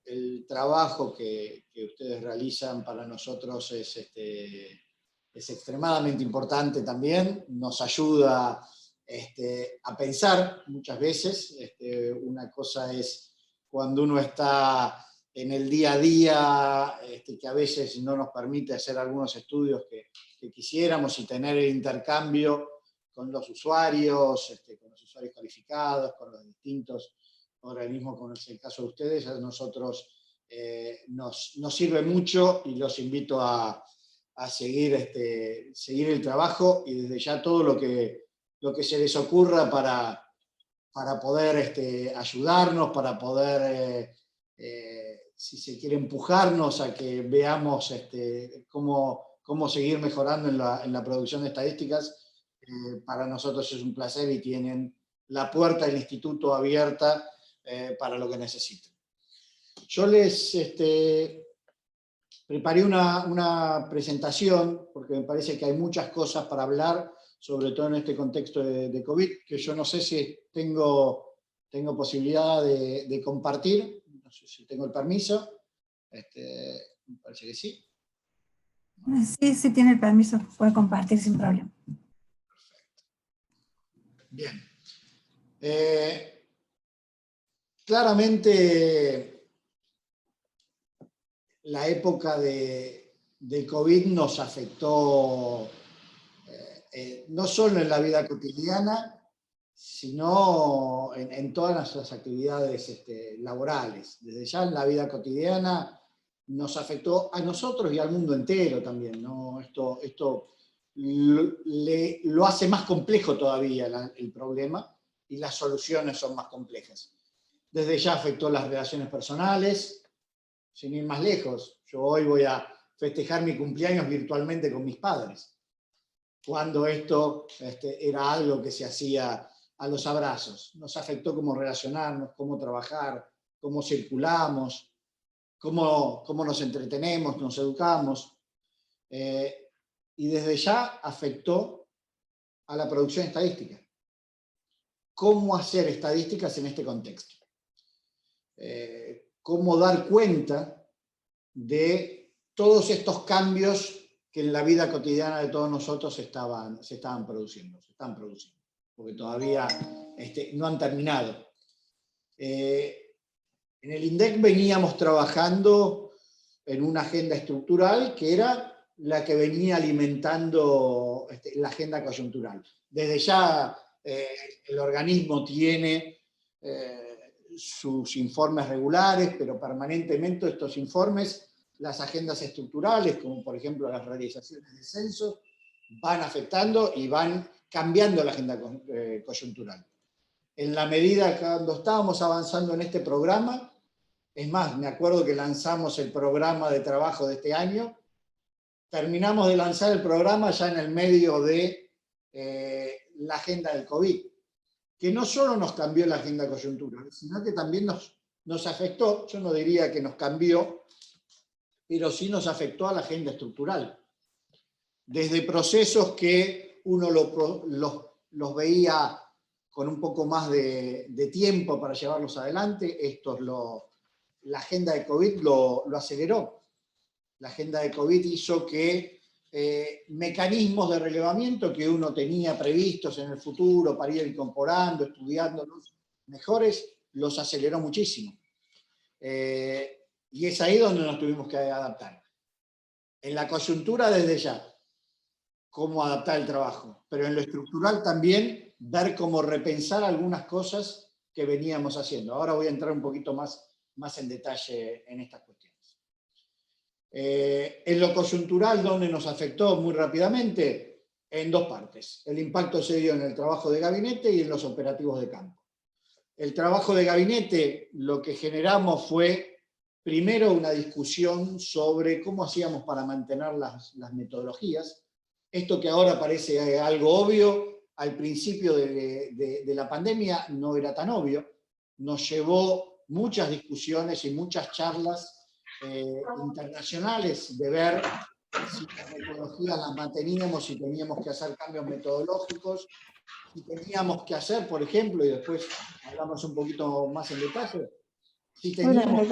el trabajo que ustedes realizan para nosotros es extremadamente importante también, nos ayuda a pensar muchas veces. Una cosa es cuando uno está en el día a día, que a veces no nos permite hacer algunos estudios que quisiéramos y tener el intercambio con los usuarios calificados, con los distintos organismos, como es el caso de ustedes. A nosotros nos sirve mucho y los invito a seguir el trabajo, y desde ya todo lo que se les ocurra para poder ayudarnos, para poder, si se quiere, empujarnos a que veamos cómo seguir mejorando en la producción de estadísticas. Para nosotros es un placer y tienen la puerta del instituto abierta para lo que necesiten. Yo les preparé una presentación porque me parece que hay muchas cosas para hablar, sobre todo en este contexto de COVID, que yo no sé si tengo posibilidad de compartir, no sé si tengo el permiso, me parece que sí. Sí, tiene el permiso, puede compartir sin problema. Bien. Claramente la época de COVID nos afectó no solo en la vida cotidiana, sino en todas nuestras actividades laborales. Desde ya en la vida cotidiana nos afectó a nosotros y al mundo entero también, ¿no? Esto lo hace más complejo todavía el problema, y las soluciones son más complejas. Desde ya afectó las relaciones personales, sin ir más lejos. Yo hoy voy a festejar mi cumpleaños virtualmente con mis padres, cuando esto era algo que se hacía a los abrazos. Nos afectó cómo relacionarnos, cómo trabajar, cómo circulamos, cómo nos entretenemos, nos educamos. Y desde ya afectó a la producción estadística. ¿Cómo hacer estadísticas en este contexto? Cómo dar cuenta de todos estos cambios que en la vida cotidiana de todos nosotros se están produciendo, porque todavía no han terminado. En el INDEC veníamos trabajando en una agenda estructural que era la que venía alimentando la agenda coyuntural. Desde ya el organismo tiene sus informes regulares, pero permanentemente estos informes, las agendas estructurales, como por ejemplo las realizaciones de censos, van afectando y van cambiando la agenda coyuntural. En la medida que cuando estábamos avanzando en este programa, es más, me acuerdo que lanzamos el programa de trabajo de este año, terminamos de lanzar el programa ya en el medio de la agenda del COVID, que no solo nos cambió la agenda coyuntural, sino que también nos afectó. Yo no diría que nos cambió, pero sí nos afectó a la agenda estructural. Desde procesos que uno los veía con un poco más de tiempo para llevarlos adelante, la agenda de COVID lo aceleró. La agenda de COVID hizo que mecanismos de relevamiento que uno tenía previstos en el futuro para ir incorporando, estudiándolos mejores, los aceleró muchísimo. Y es ahí donde nos tuvimos que adaptar. En la coyuntura desde ya, cómo adaptar el trabajo, pero en lo estructural también ver cómo repensar algunas cosas que veníamos haciendo. Ahora voy a entrar un poquito más en detalle en estas cuestiones. En lo coyuntural, ¿dónde nos afectó muy rápidamente? En dos partes. El impacto se dio en el trabajo de gabinete y en los operativos de campo. El trabajo de gabinete, lo que generamos fue, primero, una discusión sobre cómo hacíamos para mantener las metodologías. Esto que ahora parece algo obvio, al principio de la pandemia no era tan obvio. Nos llevó muchas discusiones y muchas charlas internacionales de ver si las metodologías las manteníamos, si teníamos que hacer cambios metodológicos, si teníamos que hacer, por ejemplo, y después hablamos un poquito más en detalle, si teníamos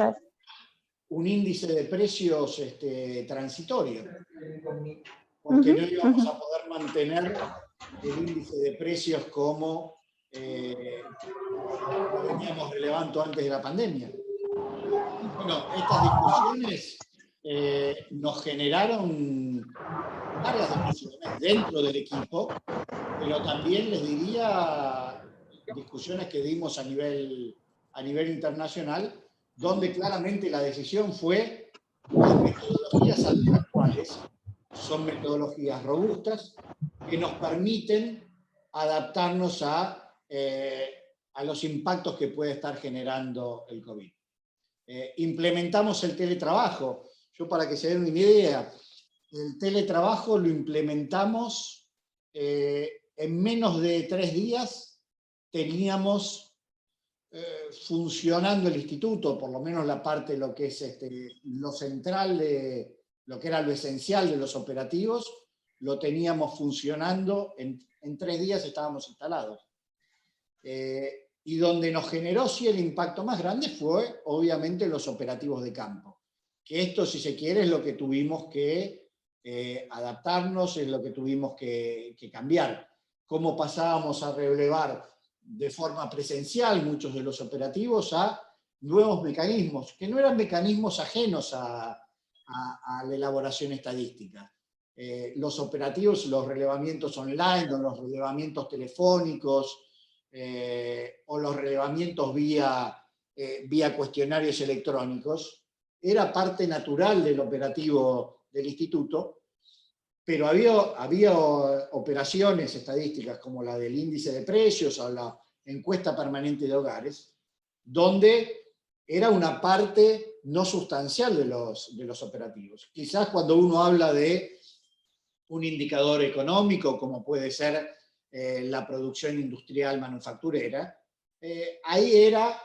un índice de precios transitorio, porque no íbamos a poder mantener el índice de precios como lo veníamos relevando antes de la pandemia. Bueno, estas discusiones nos generaron varias discusiones dentro del equipo, pero también les diría discusiones que dimos a nivel internacional, donde claramente la decisión fue: las metodologías actuales son metodologías robustas que nos permiten adaptarnos a los impactos que puede estar generando el COVID. Implementamos el teletrabajo. Yo, para que se den una idea, el teletrabajo lo implementamos en menos de 3 días. Teníamos funcionando el instituto, por lo menos la parte de lo que es lo central, lo que era lo esencial de los operativos, lo teníamos funcionando, en 3 días estábamos instalados. Y donde nos generó sí el impacto más grande fue, obviamente, los operativos de campo. Que esto, si se quiere, es lo que tuvimos que adaptarnos, es lo que tuvimos que cambiar. Cómo pasábamos a relevar de forma presencial muchos de los operativos a nuevos mecanismos, que no eran mecanismos ajenos a la elaboración estadística. Los operativos, los relevamientos online, los relevamientos telefónicos, o los relevamientos vía cuestionarios electrónicos, era parte natural del operativo del instituto, pero había operaciones estadísticas como la del índice de precios o la encuesta permanente de hogares, donde era una parte no sustancial de los operativos. Quizás cuando uno habla de un indicador económico, como puede ser la producción industrial manufacturera, ahí era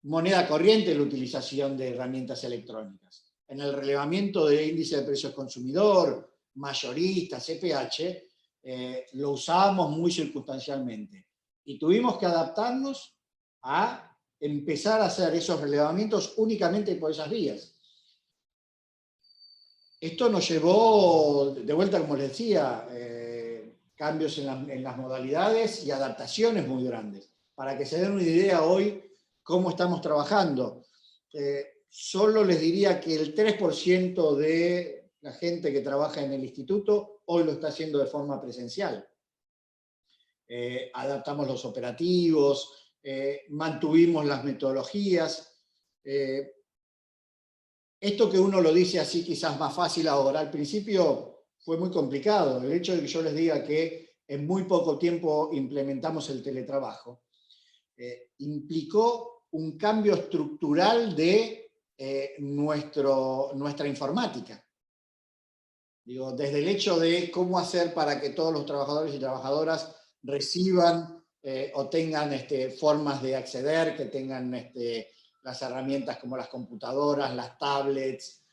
moneda corriente la utilización de herramientas electrónicas. En el relevamiento de índice de precios consumidor, mayorista, CPH, lo usábamos muy circunstancialmente. Y tuvimos que adaptarnos a empezar a hacer esos relevamientos únicamente por esas vías. Esto nos llevó, de vuelta, como les decía, cambios en las modalidades y adaptaciones muy grandes. Para que se den una idea hoy cómo estamos trabajando, solo les diría que el 3% de la gente que trabaja en el instituto hoy lo está haciendo de forma presencial. Adaptamos los operativos, mantuvimos las metodologías. Esto que uno lo dice así quizás más fácil ahora, al principio fue muy complicado. El hecho de que yo les diga que en muy poco tiempo implementamos el teletrabajo, implicó un cambio estructural de nuestra informática. Digo, desde el hecho de cómo hacer para que todos los trabajadores y trabajadoras reciban o tengan formas de acceder, que tengan las herramientas como las computadoras, las tablets,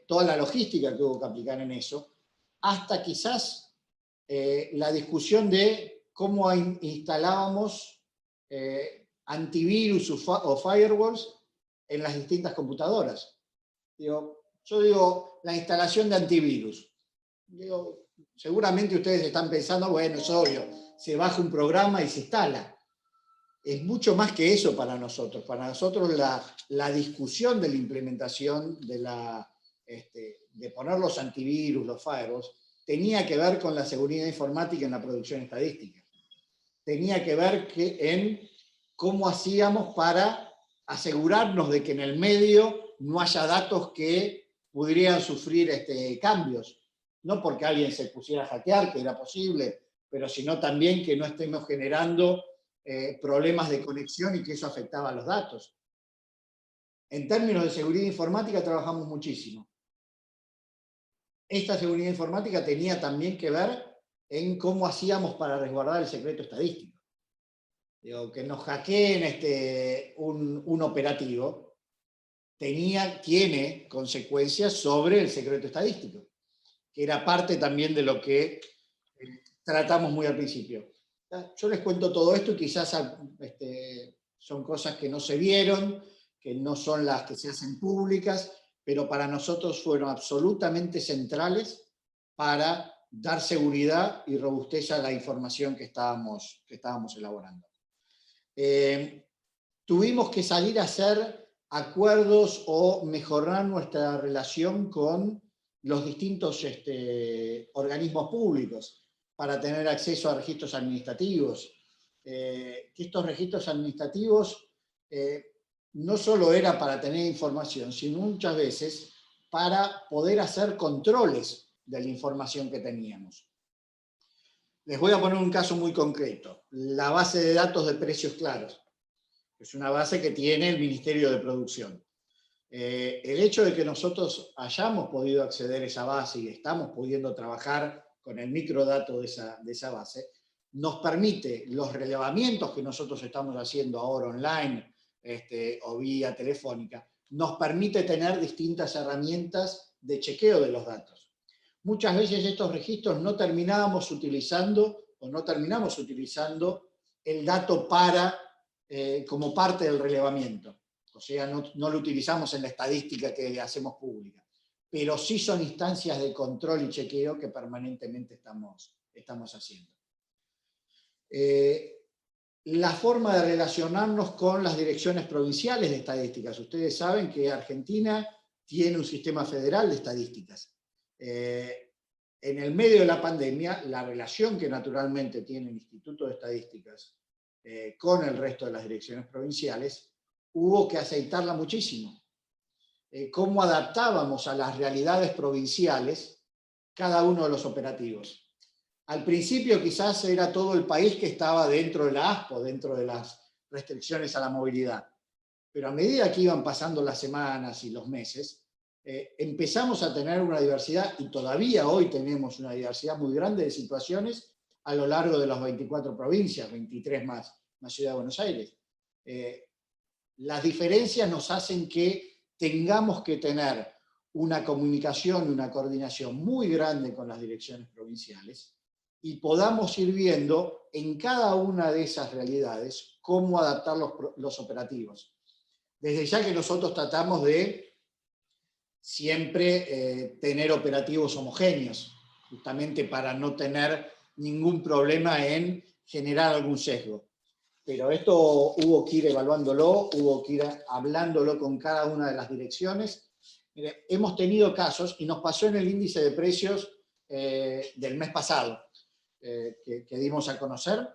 toda la logística que hubo que aplicar en eso, hasta quizás la discusión de cómo instalábamos antivirus o firewalls en las distintas computadoras. Yo digo, la instalación de antivirus. Seguramente ustedes están pensando, bueno, es obvio, se baja un programa y se instala. Es mucho más que eso para nosotros. Para nosotros la discusión de la implementación de poner los antivirus, los firewalls, tenía que ver con la seguridad informática en la producción estadística. Tenía que ver en cómo hacíamos para asegurarnos de que en el medio no haya datos que pudieran sufrir cambios. No porque alguien se pusiera a hackear, que era posible, pero sino también que no estemos generando problemas de conexión y que eso afectaba a los datos. En términos de seguridad informática trabajamos muchísimo. Esta seguridad informática tenía también que ver en cómo hacíamos para resguardar el secreto estadístico. Digo, que nos hackeen un operativo tiene consecuencias sobre el secreto estadístico, que era parte también de lo que tratamos muy al principio. Yo les cuento todo esto y quizás son cosas que no se vieron, que no son las que se hacen públicas, pero para nosotros fueron absolutamente centrales para dar seguridad y robustez a la información que estábamos elaborando. Tuvimos que salir a hacer acuerdos o mejorar nuestra relación con los distintos organismos públicos para tener acceso a registros administrativos. Que estos registros administrativos no solo era para tener información, sino muchas veces para poder hacer controles de la información que teníamos. Les voy a poner un caso muy concreto. La base de datos de precios claros. Es una base que tiene el Ministerio de Producción. El hecho de que nosotros hayamos podido acceder a esa base y estamos pudiendo trabajar con el microdato de esa base, nos permite los relevamientos que nosotros estamos haciendo ahora online o vía telefónica, nos permite tener distintas herramientas de chequeo de los datos. Muchas veces estos registros no terminamos utilizando el dato como parte del relevamiento. O sea, no lo utilizamos en la estadística que hacemos pública, pero sí son instancias de control y chequeo que permanentemente estamos haciendo. La forma de relacionarnos con las direcciones provinciales de estadísticas. Ustedes saben que Argentina tiene un sistema federal de estadísticas. En el medio de la pandemia, la relación que naturalmente tiene el Instituto de Estadísticas con el resto de las direcciones provinciales, hubo que aceitarla muchísimo. Cómo adaptábamos a las realidades provinciales cada uno de los operativos. Al principio quizás era todo el país que estaba dentro de la ASPO, dentro de las restricciones a la movilidad. Pero a medida que iban pasando las semanas y los meses, empezamos a tener una diversidad, y todavía hoy tenemos una diversidad muy grande de situaciones a lo largo de las 24 provincias, 23 más Ciudad de Buenos Aires. Las diferencias nos hacen que tengamos que tener una comunicación y una coordinación muy grande con las direcciones provinciales y podamos ir viendo en cada una de esas realidades cómo adaptar los operativos. Desde ya que nosotros tratamos de siempre tener operativos homogéneos, justamente para no tener ningún problema en generar algún sesgo. Pero esto hubo que ir evaluándolo, hubo que ir hablándolo con cada una de las direcciones. Mire, hemos tenido casos, y nos pasó en el índice de precios del mes pasado, que dimos a conocer,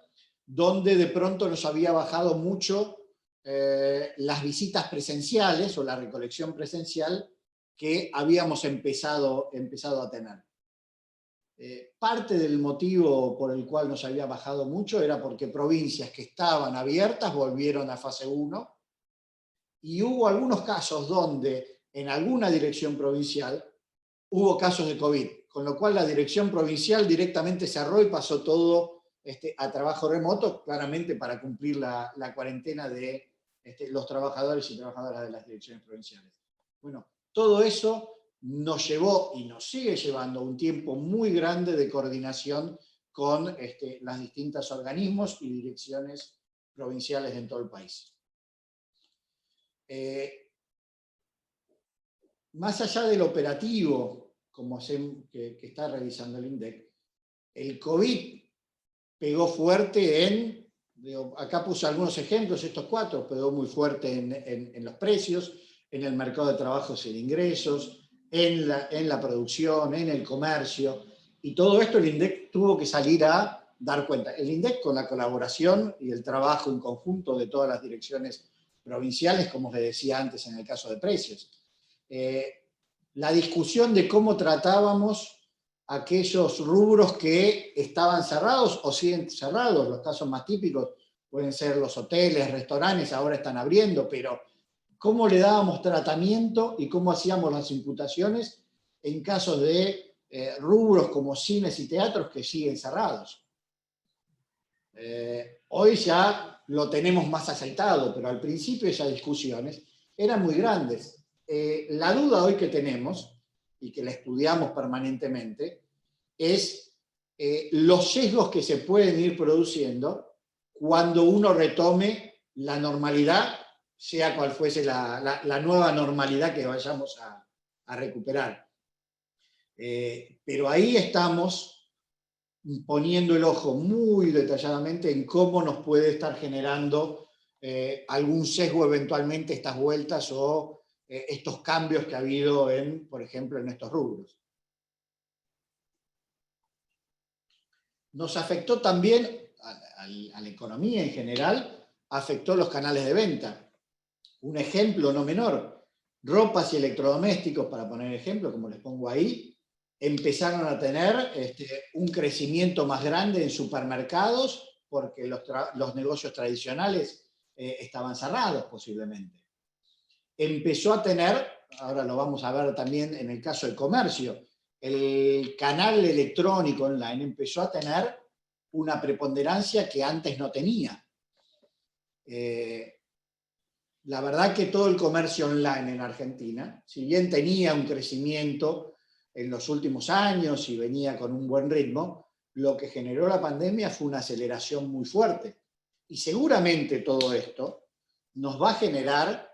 donde de pronto nos había bajado mucho las visitas presenciales o la recolección presencial que habíamos empezado a tener. Parte del motivo por el cual nos había bajado mucho era porque provincias que estaban abiertas volvieron a fase 1 y hubo algunos casos donde en alguna dirección provincial hubo casos de COVID, con lo cual la dirección provincial directamente cerró y pasó todo a trabajo remoto, claramente para cumplir la cuarentena de los trabajadores y trabajadoras de las direcciones provinciales. Bueno, todo eso nos llevó y nos sigue llevando un tiempo muy grande de coordinación con los distintos organismos y direcciones provinciales en todo el país. Más allá del operativo que está realizando el INDEC, el COVID pegó fuerte acá puse algunos ejemplos, estos 4, pegó muy fuerte en los precios, en el mercado de trabajos y de ingresos, en la producción, en el comercio, y todo esto el INDEC tuvo que salir a dar cuenta. El INDEC, con la colaboración y el trabajo en conjunto de todas las direcciones provinciales, como les decía antes en el caso de precios. La discusión de cómo tratábamos aquellos rubros que estaban cerrados o siguen cerrados, los casos más típicos pueden ser los hoteles, restaurantes, ahora están abriendo, pero cómo le dábamos tratamiento y cómo hacíamos las imputaciones en casos de rubros como cines y teatros que siguen cerrados. Hoy ya lo tenemos más aceitado, pero al principio esas discusiones eran muy grandes. La duda hoy que tenemos, y que la estudiamos permanentemente, es los sesgos que se pueden ir produciendo cuando uno retome la normalidad, sea cual fuese la nueva normalidad que vayamos a recuperar. Pero ahí estamos poniendo el ojo muy detalladamente en cómo nos puede estar generando algún sesgo eventualmente estas vueltas o estos cambios que ha habido, por ejemplo, en estos rubros. Nos afectó también a la economía en general, afectó los canales de venta. Un ejemplo no menor, ropas y electrodomésticos, para poner ejemplo, como les pongo ahí, empezaron a tener un crecimiento más grande en supermercados porque los negocios tradicionales estaban cerrados posiblemente. Empezó a tener, ahora lo vamos a ver también en el caso del comercio, el canal electrónico online empezó a tener una preponderancia que antes no tenía. La verdad que todo el comercio online en Argentina, si bien tenía un crecimiento en los últimos años y venía con un buen ritmo, lo que generó la pandemia fue una aceleración muy fuerte. Y seguramente todo esto nos va a generar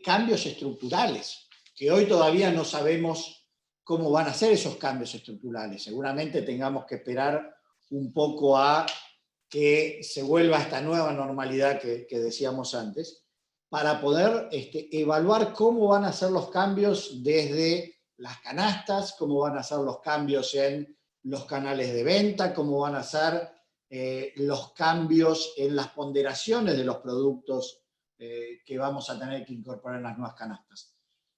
cambios estructurales, que hoy todavía no sabemos cómo van a ser esos cambios estructurales. Seguramente tengamos que esperar un poco a que se vuelva esta nueva normalidad que decíamos antes, para poder evaluar cómo van a ser los cambios desde las canastas, cómo van a ser los cambios en los canales de venta, cómo van a ser los cambios en las ponderaciones de los productos que vamos a tener que incorporar en las nuevas canastas.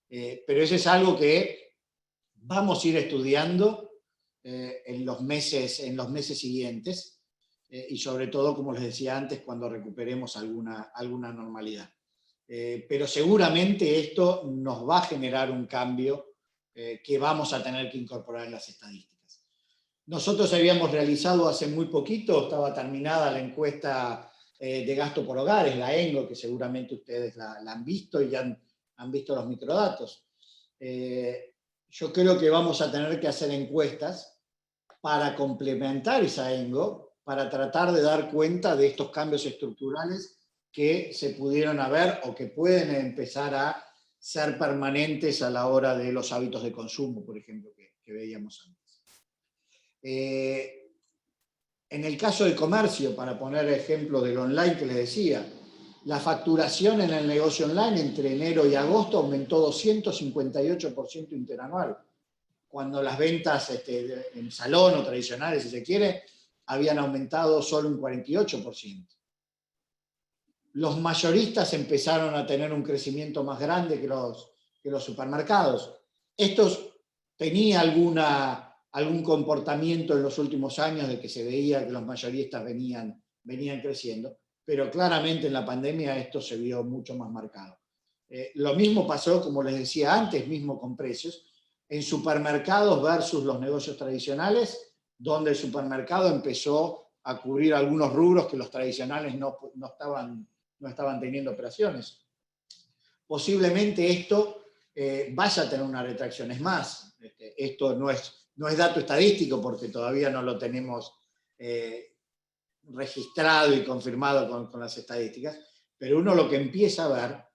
Pero eso es algo que vamos a ir estudiando en los meses siguientes y sobre todo, como les decía antes, cuando recuperemos alguna normalidad. Pero seguramente esto nos va a generar un cambio que vamos a tener que incorporar en las estadísticas. Nosotros habíamos realizado hace muy poquito, estaba terminada la encuesta de gasto por hogares, la ENGO, que seguramente ustedes la han visto y han visto los microdatos. Yo creo que vamos a tener que hacer encuestas para complementar esa ENGO, para tratar de dar cuenta de estos cambios estructurales que se pudieron haber o que pueden empezar a ser permanentes a la hora de los hábitos de consumo, por ejemplo, que veíamos antes. En el caso del comercio, para poner ejemplo del online que les decía, la facturación en el negocio online entre enero y agosto aumentó 258% interanual, cuando las ventas en salón o tradicionales, si se quiere, habían aumentado solo un 48%. Los mayoristas empezaron a tener un crecimiento más grande que los supermercados. Estos tenían algún comportamiento en los últimos años de que se veía que los mayoristas venían creciendo, pero claramente en la pandemia esto se vio mucho más marcado. Lo mismo pasó, como les decía antes, mismo con precios, en supermercados versus los negocios tradicionales, donde el supermercado empezó a cubrir algunos rubros que los tradicionales no estaban teniendo operaciones. Posiblemente esto vaya a tener una retracción. Es más, esto no es dato estadístico porque todavía no lo tenemos registrado y confirmado con las estadísticas, pero uno lo que empieza a ver,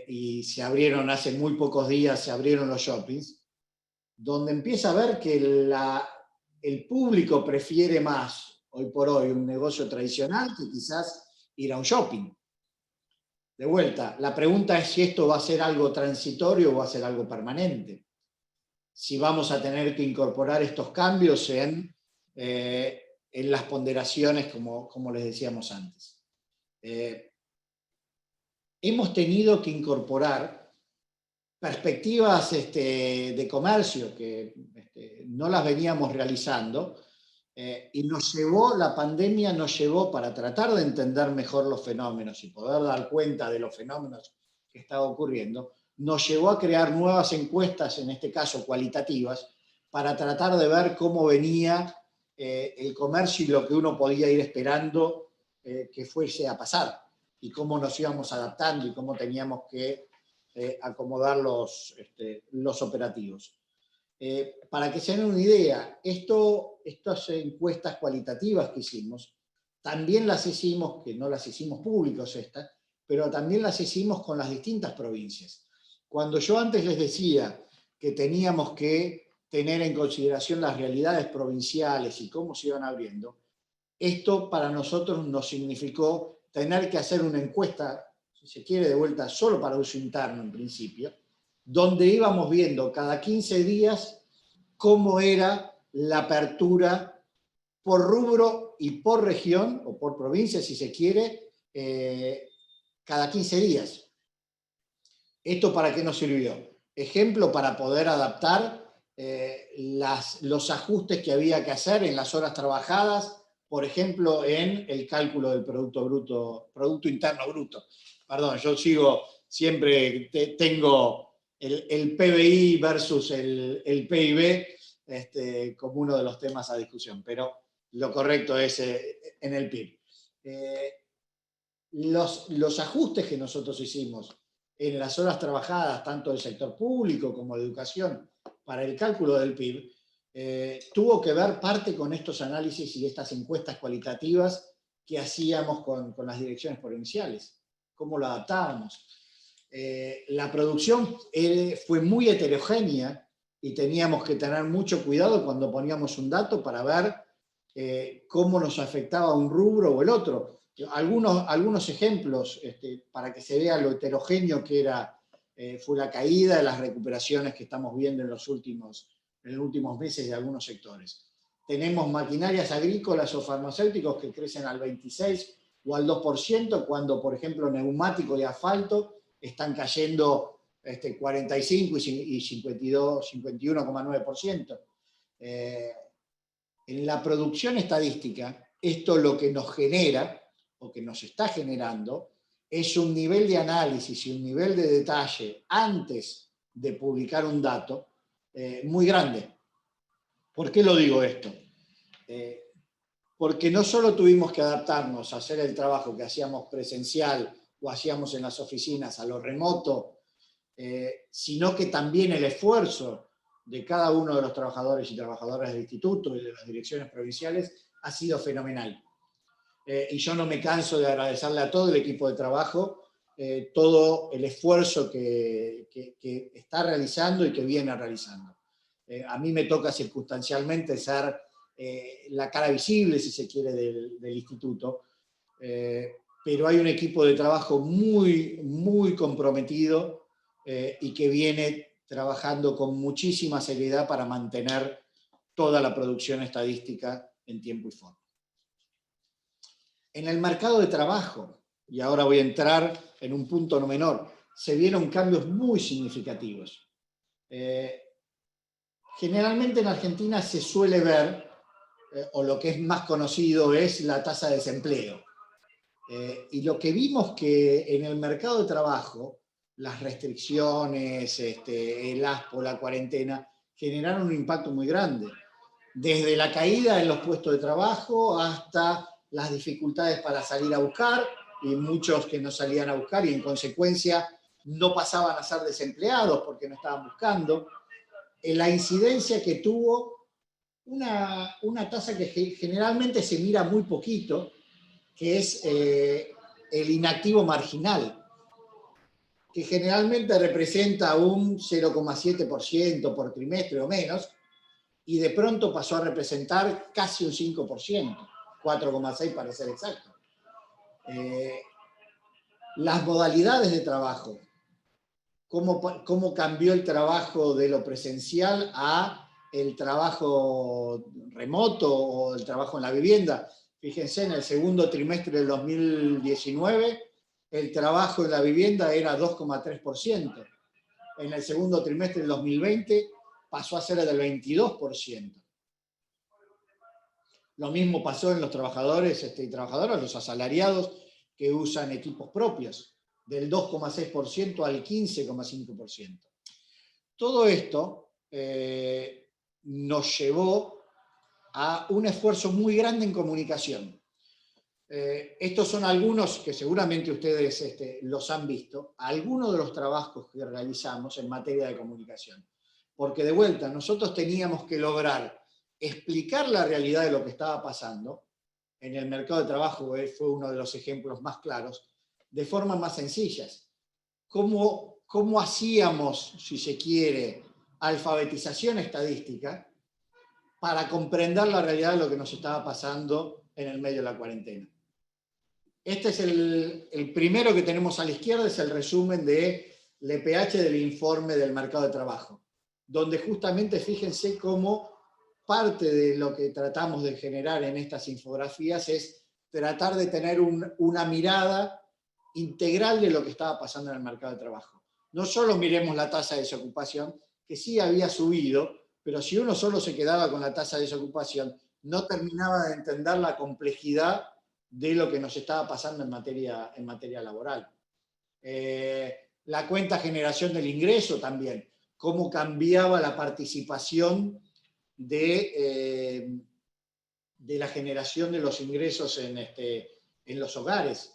y se abrieron hace muy pocos días, se abrieron los shoppings, donde empieza a ver que el público prefiere más, hoy por hoy, un negocio tradicional que quizás ir a un shopping. De vuelta, la pregunta es si esto va a ser algo transitorio o va a ser algo permanente. Si vamos a tener que incorporar estos cambios en las ponderaciones, como les decíamos antes. Hemos tenido que incorporar perspectivas de comercio que no las veníamos realizando, y la pandemia nos llevó, para tratar de entender mejor los fenómenos y poder dar cuenta de los fenómenos que estaban ocurriendo, nos llevó a crear nuevas encuestas, en este caso cualitativas, para tratar de ver cómo venía el comercio y lo que uno podía ir esperando que fuese a pasar, y cómo nos íbamos adaptando y cómo teníamos que acomodar los operativos. Para que se den una idea, estas encuestas cualitativas que hicimos, también las hicimos, que no las hicimos públicas estas, pero también las hicimos con las distintas provincias. Cuando yo antes les decía que teníamos que tener en consideración las realidades provinciales y cómo se iban abriendo, esto para nosotros nos significó tener que hacer una encuesta, si se quiere, de vuelta solo para uso interno en principio, donde íbamos viendo cada 15 días cómo era la apertura por rubro y por región, o por provincia si se quiere, cada 15 días. ¿Esto para qué nos sirvió? Ejemplo, para poder adaptar los ajustes que había que hacer en las horas trabajadas, por ejemplo, en el cálculo del Producto Interno Bruto. Perdón, yo siempre tengo el PBI versus el PIB como uno de los temas a discusión, pero lo correcto es en el PIB. Los ajustes que nosotros hicimos en las horas trabajadas, tanto del sector público como de educación, para el cálculo del PIB, tuvo que ver parte con estos análisis y estas encuestas cualitativas que hacíamos con las direcciones provinciales. ¿Cómo lo adaptábamos? La producción fue muy heterogénea y teníamos que tener mucho cuidado cuando poníamos un dato para ver cómo nos afectaba un rubro o el otro. Algunos ejemplos para que se vea lo heterogéneo que fue la caída de las recuperaciones que estamos viendo en los últimos meses de algunos sectores. Tenemos maquinarias agrícolas o farmacéuticos que crecen al 26 o al 2%, cuando, por ejemplo, neumático y asfalto están cayendo 45 y 52, 51,9%. En la producción estadística, esto lo que nos genera, o que nos está generando, es un nivel de análisis y un nivel de detalle antes de publicar un dato muy grande. ¿Por qué lo digo esto? Porque no solo tuvimos que adaptarnos a hacer el trabajo que hacíamos presencial o hacíamos en las oficinas a lo remoto, sino que también el esfuerzo de cada uno de los trabajadores y trabajadoras del instituto y de las direcciones provinciales ha sido fenomenal. Y yo no me canso de agradecerle a todo el equipo de trabajo todo el esfuerzo que está realizando y que viene realizando. A mí me toca circunstancialmente ser la cara visible, si se quiere, del instituto, pero hay un equipo de trabajo muy, muy comprometido y que viene trabajando con muchísima seriedad para mantener toda la producción estadística en tiempo y forma. En el mercado de trabajo, y ahora voy a entrar en un punto no menor, se vieron cambios muy significativos. Generalmente en Argentina se suele ver, o lo que es más conocido es la tasa de desempleo. Y lo que vimos que en el mercado de trabajo, las restricciones, el ASPO, la cuarentena, generaron un impacto muy grande. Desde la caída en los puestos de trabajo hasta las dificultades para salir a buscar, y muchos que no salían a buscar y en consecuencia no pasaban a ser desempleados porque no estaban buscando. La incidencia que tuvo una tasa que generalmente se mira muy poquito, que es el inactivo marginal, que generalmente representa un 0,7% por trimestre o menos, y de pronto pasó a representar casi un 5%, 4,6% para ser exacto. Las modalidades de trabajo, cómo cambió el trabajo de lo presencial a el trabajo remoto o el trabajo en la vivienda. Fíjense, en el segundo trimestre del 2019, el trabajo en la vivienda era 2,3%. En el segundo trimestre del 2020 pasó a ser del 22%. Lo mismo pasó en los trabajadores y trabajadoras, los asalariados que usan equipos propios, del 2,6% al 15,5%. Todo esto nos llevó a un esfuerzo muy grande en comunicación. Estos son algunos que seguramente ustedes los han visto, algunos de los trabajos que realizamos en materia de comunicación. Porque de vuelta, nosotros teníamos que lograr explicar la realidad de lo que estaba pasando. En el mercado de trabajo fue uno de los ejemplos más claros, de formas más sencillas. ¿Cómo hacíamos, si se quiere, alfabetización estadística para comprender la realidad de lo que nos estaba pasando en el medio de la cuarentena? Este es el primero que tenemos a la izquierda, es el resumen del EPH del informe del mercado de trabajo, donde justamente fíjense cómo parte de lo que tratamos de generar en estas infografías es tratar de tener una mirada integral de lo que estaba pasando en el mercado de trabajo. No solo miremos la tasa de desocupación, que sí había subido, pero si uno solo se quedaba con la tasa de desocupación, no terminaba de entender la complejidad de lo que nos estaba pasando en materia laboral. La cuenta generación del ingreso también, cómo cambiaba la participación de la generación de los ingresos en los hogares,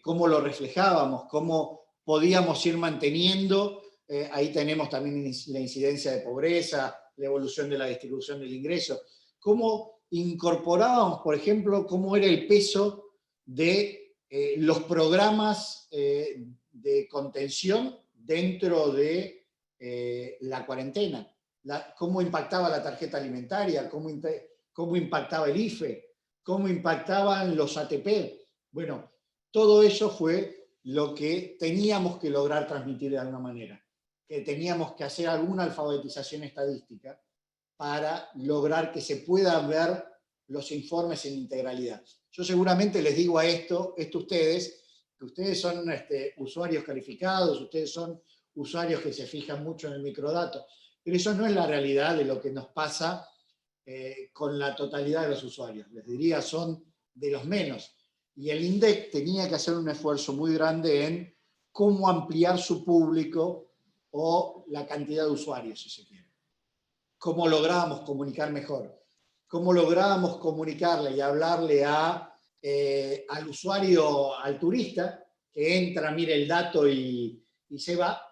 cómo lo reflejábamos, cómo podíamos ir manteniendo, ahí tenemos también la incidencia de pobreza, la evolución de la distribución del ingreso, cómo incorporábamos, por ejemplo, cómo era el peso de los programas de contención dentro de la cuarentena, cómo impactaba la tarjeta alimentaria, cómo impactaba el IFE, cómo impactaban los ATP. Bueno, todo eso fue lo que teníamos que lograr transmitir de alguna manera, que teníamos que hacer alguna alfabetización estadística para lograr que se puedan ver los informes en integralidad. Yo seguramente les digo esto a ustedes, que ustedes son usuarios calificados, ustedes son usuarios que se fijan mucho en el microdato, pero eso no es la realidad de lo que nos pasa con la totalidad de los usuarios. Les diría, son de los menos. Y el INDEC tenía que hacer un esfuerzo muy grande en cómo ampliar su público o la cantidad de usuarios, si se quiere. Cómo lográbamos comunicar mejor. Cómo lográbamos comunicarle y hablarle al usuario, al turista, que entra, mira el dato y se va.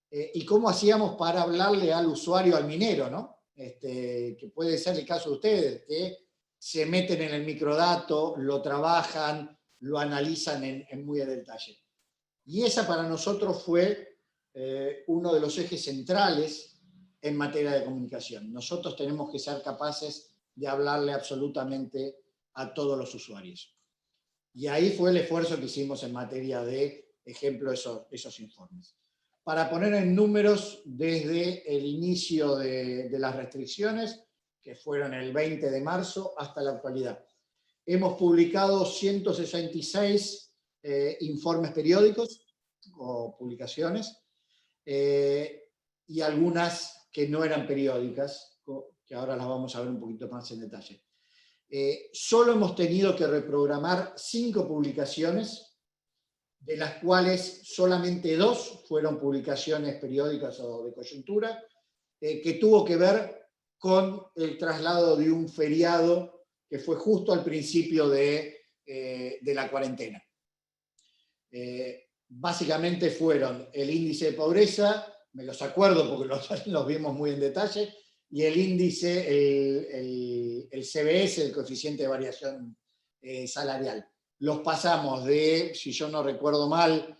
Y cómo hacíamos para hablarle al usuario, al minero, ¿no? Que puede ser el caso de ustedes, que se meten en el microdato, lo trabajan, lo analizan en muy a detalle. Y esa para nosotros fue uno de los ejes centrales en materia de comunicación. Nosotros tenemos que ser capaces de hablarle absolutamente a todos los usuarios. Y ahí fue el esfuerzo que hicimos en materia de ejemplo esos informes. Para poner en números, desde el inicio de las restricciones, que fueron el 20 de marzo, hasta la actualidad. Hemos publicado 166 informes periódicos o publicaciones, y algunas que no eran periódicas, que ahora las vamos a ver un poquito más en detalle. Solo hemos tenido que reprogramar 5 publicaciones, de las cuales solamente 2 fueron publicaciones periódicas o de coyuntura, que tuvo que ver con el traslado de un feriado que fue justo al principio de la cuarentena. Básicamente fueron el índice de pobreza, me los acuerdo porque los vimos muy en detalle, y el índice, el CBS, el coeficiente de variación salarial. Los pasamos de, si yo no recuerdo mal,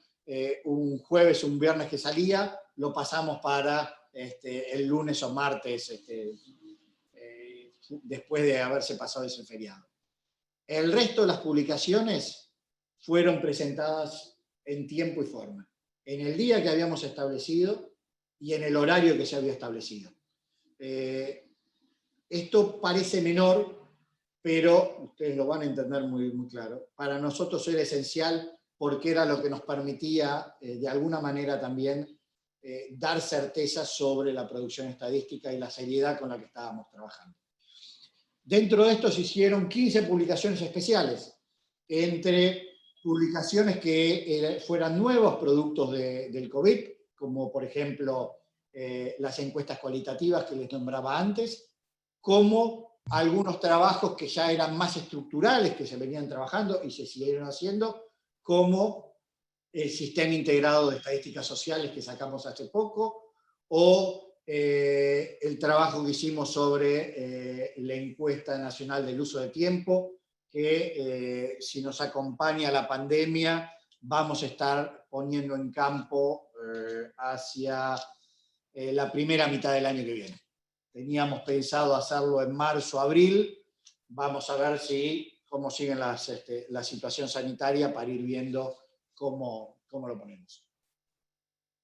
un jueves o un viernes que salía, lo pasamos para el lunes o martes, después de haberse pasado ese feriado. El resto de las publicaciones fueron presentadas en tiempo y forma, en el día que habíamos establecido y en el horario que se había establecido. Esto parece menor, pero ustedes lo van a entender muy, muy claro. Para nosotros era esencial porque era lo que nos permitía, de alguna manera también, dar certeza sobre la producción estadística y la seriedad con la que estábamos trabajando. Dentro de esto se hicieron 15 publicaciones especiales, entre publicaciones que fueran nuevos productos del COVID, como por ejemplo las encuestas cualitativas que les nombraba antes, como algunos trabajos que ya eran más estructurales, que se venían trabajando y se siguieron haciendo, como el Sistema Integrado de Estadísticas Sociales que sacamos hace poco, o el trabajo que hicimos sobre la encuesta nacional del uso de tiempo, que si nos acompaña la pandemia, vamos a estar poniendo en campo hacia la primera mitad del año que viene. Teníamos pensado hacerlo en marzo, abril. Vamos a ver cómo sigue la situación sanitaria para ir viendo cómo lo ponemos.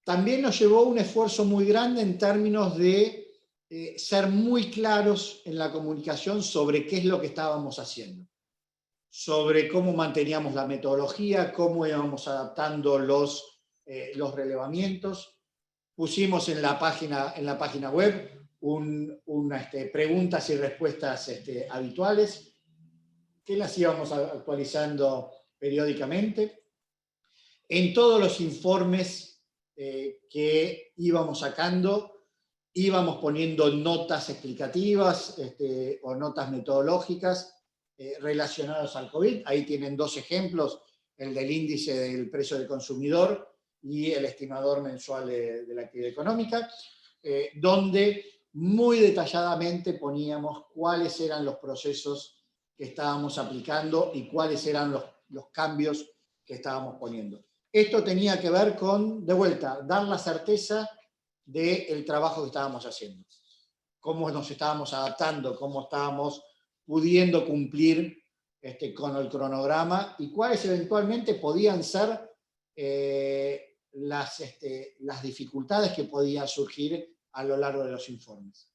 También nos llevó un esfuerzo muy grande en términos de ser muy claros en la comunicación sobre qué es lo que estábamos haciendo, sobre cómo manteníamos la metodología, cómo íbamos adaptando los relevamientos. Pusimos en la página web preguntas y respuestas habituales, que las íbamos actualizando periódicamente. En todos los informes que íbamos sacando, íbamos poniendo notas explicativas o notas metodológicas relacionadas al COVID. Ahí tienen dos ejemplos, el del índice del precio del consumidor y el estimador mensual de la actividad económica, donde muy detalladamente poníamos cuáles eran los procesos que estábamos aplicando y cuáles eran los cambios que estábamos poniendo. Esto tenía que ver con, de vuelta, dar la certeza del trabajo que estábamos haciendo, cómo nos estábamos adaptando, cómo estábamos pudiendo cumplir con el cronograma y cuáles eventualmente podían ser las dificultades que podían surgir a lo largo de los informes.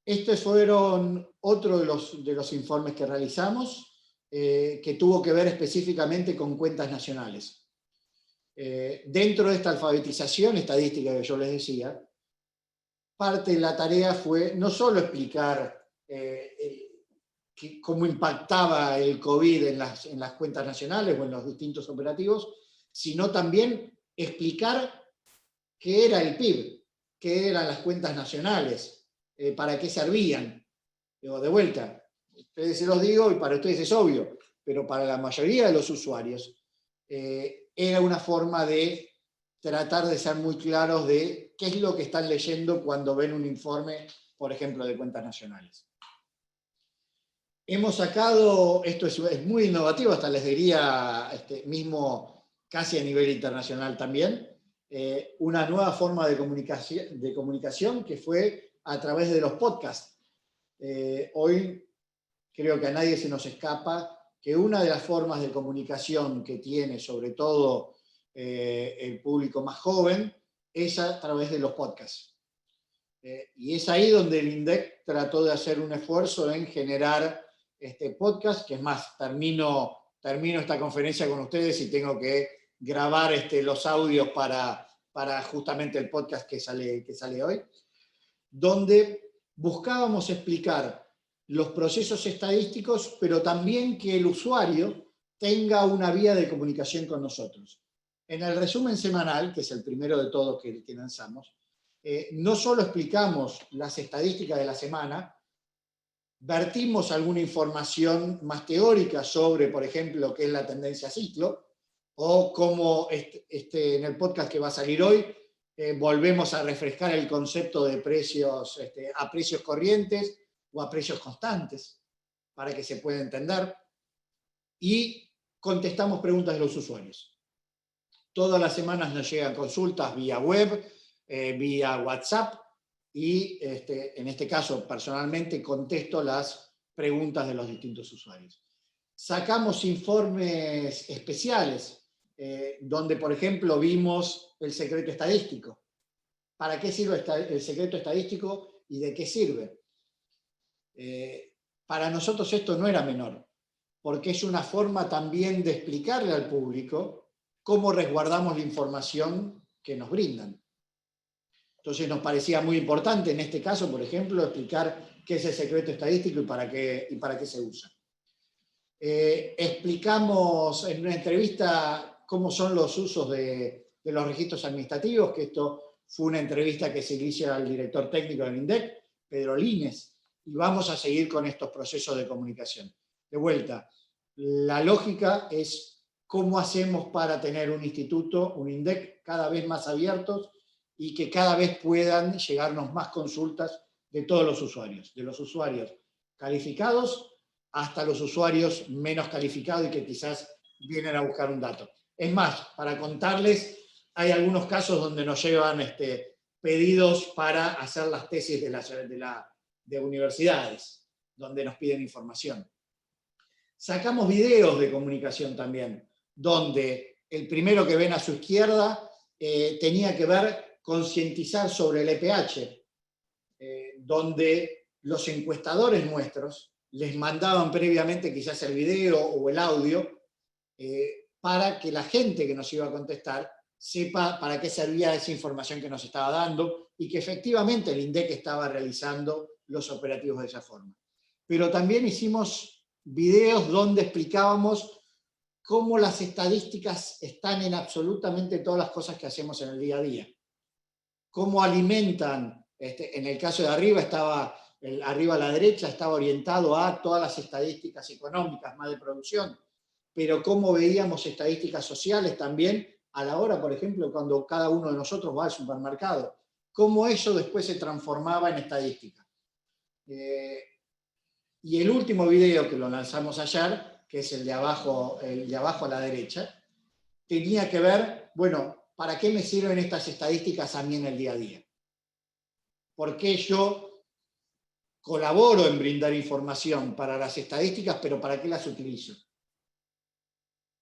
Estos fueron otro de los informes que realizamos, que tuvo que ver específicamente con cuentas nacionales. Dentro de esta alfabetización estadística que yo les decía, parte de la tarea fue no solo explicar cómo impactaba el COVID en las cuentas nacionales o en los distintos operativos, sino también explicar qué era el PIB, qué eran las cuentas nacionales, para qué servían. Digo, de vuelta, ustedes se los digo y para ustedes es obvio, pero para la mayoría de los usuarios era una forma de tratar de ser muy claros de qué es lo que están leyendo cuando ven un informe, por ejemplo, de cuentas nacionales. Hemos sacado, esto es muy innovativo, hasta les diría mismo casi a nivel internacional también, una nueva forma de comunicación que fue a través de los podcasts. Hoy creo que a nadie se nos escapa que una de las formas de comunicación que tiene sobre todo el público más joven es a través de los podcasts. Y es ahí donde el INDEC trató de hacer un esfuerzo en generar este podcast, que es más, termino esta conferencia con ustedes y tengo que grabar los audios para justamente el podcast que sale hoy, donde buscábamos explicar los procesos estadísticos, pero también que el usuario tenga una vía de comunicación con nosotros. En el resumen semanal, que es el primero de todos que lanzamos, no solo explicamos las estadísticas de la semana, vertimos alguna información más teórica sobre, por ejemplo, qué es la tendencia ciclo, o cómo en el podcast que va a salir hoy, volvemos a refrescar el concepto de precios a precios corrientes o a precios constantes, para que se pueda entender, y contestamos preguntas de los usuarios. Todas las semanas nos llegan consultas vía web, vía WhatsApp, y en este caso, personalmente, contesto las preguntas de los distintos usuarios. Sacamos informes especiales, donde, por ejemplo, vimos el secreto estadístico. ¿Para qué sirve el secreto estadístico y de qué sirve? Para nosotros esto no era menor, porque es una forma también de explicarle al público cómo resguardamos la información que nos brindan. Entonces nos parecía muy importante en este caso, por ejemplo, explicar qué es el secreto estadístico y para qué se usa. Explicamos en una entrevista cómo son los usos de los registros administrativos, que esto fue una entrevista que se inicia al director técnico del INDEC, Pedro Lines, y vamos a seguir con estos procesos de comunicación. De vuelta, la lógica es cómo hacemos para tener un instituto, un INDEC cada vez más abiertos y que cada vez puedan llegarnos más consultas de todos los usuarios, de los usuarios calificados hasta los usuarios menos calificados y que quizás vienen a buscar un dato. Es más, para contarles, hay algunos casos donde nos llevan pedidos para hacer las tesis de universidades, donde nos piden información. Sacamos videos de comunicación también, donde el primero que ven a su izquierda tenía que ver concientizar sobre el EPH, donde los encuestadores nuestros les mandaban previamente quizás el video o el audio para que la gente que nos iba a contestar sepa para qué servía esa información que nos estaba dando y que efectivamente el INDEC estaba realizando los operativos de esa forma. Pero también hicimos videos donde explicábamos cómo las estadísticas están en absolutamente todas las cosas que hacemos en el día a día. Cómo alimentan, en el caso de arriba arriba a la derecha estaba orientado a todas las estadísticas económicas, más de producción, pero cómo veíamos estadísticas sociales también a la hora, por ejemplo, cuando cada uno de nosotros va al supermercado, cómo eso después se transformaba en estadística. Y el último video que lo lanzamos ayer, que es el de abajo a la derecha, tenía que ver, bueno, ¿para qué me sirven estas estadísticas a mí en el día a día? ¿Por qué yo colaboro en brindar información para las estadísticas, pero para qué las utilizo?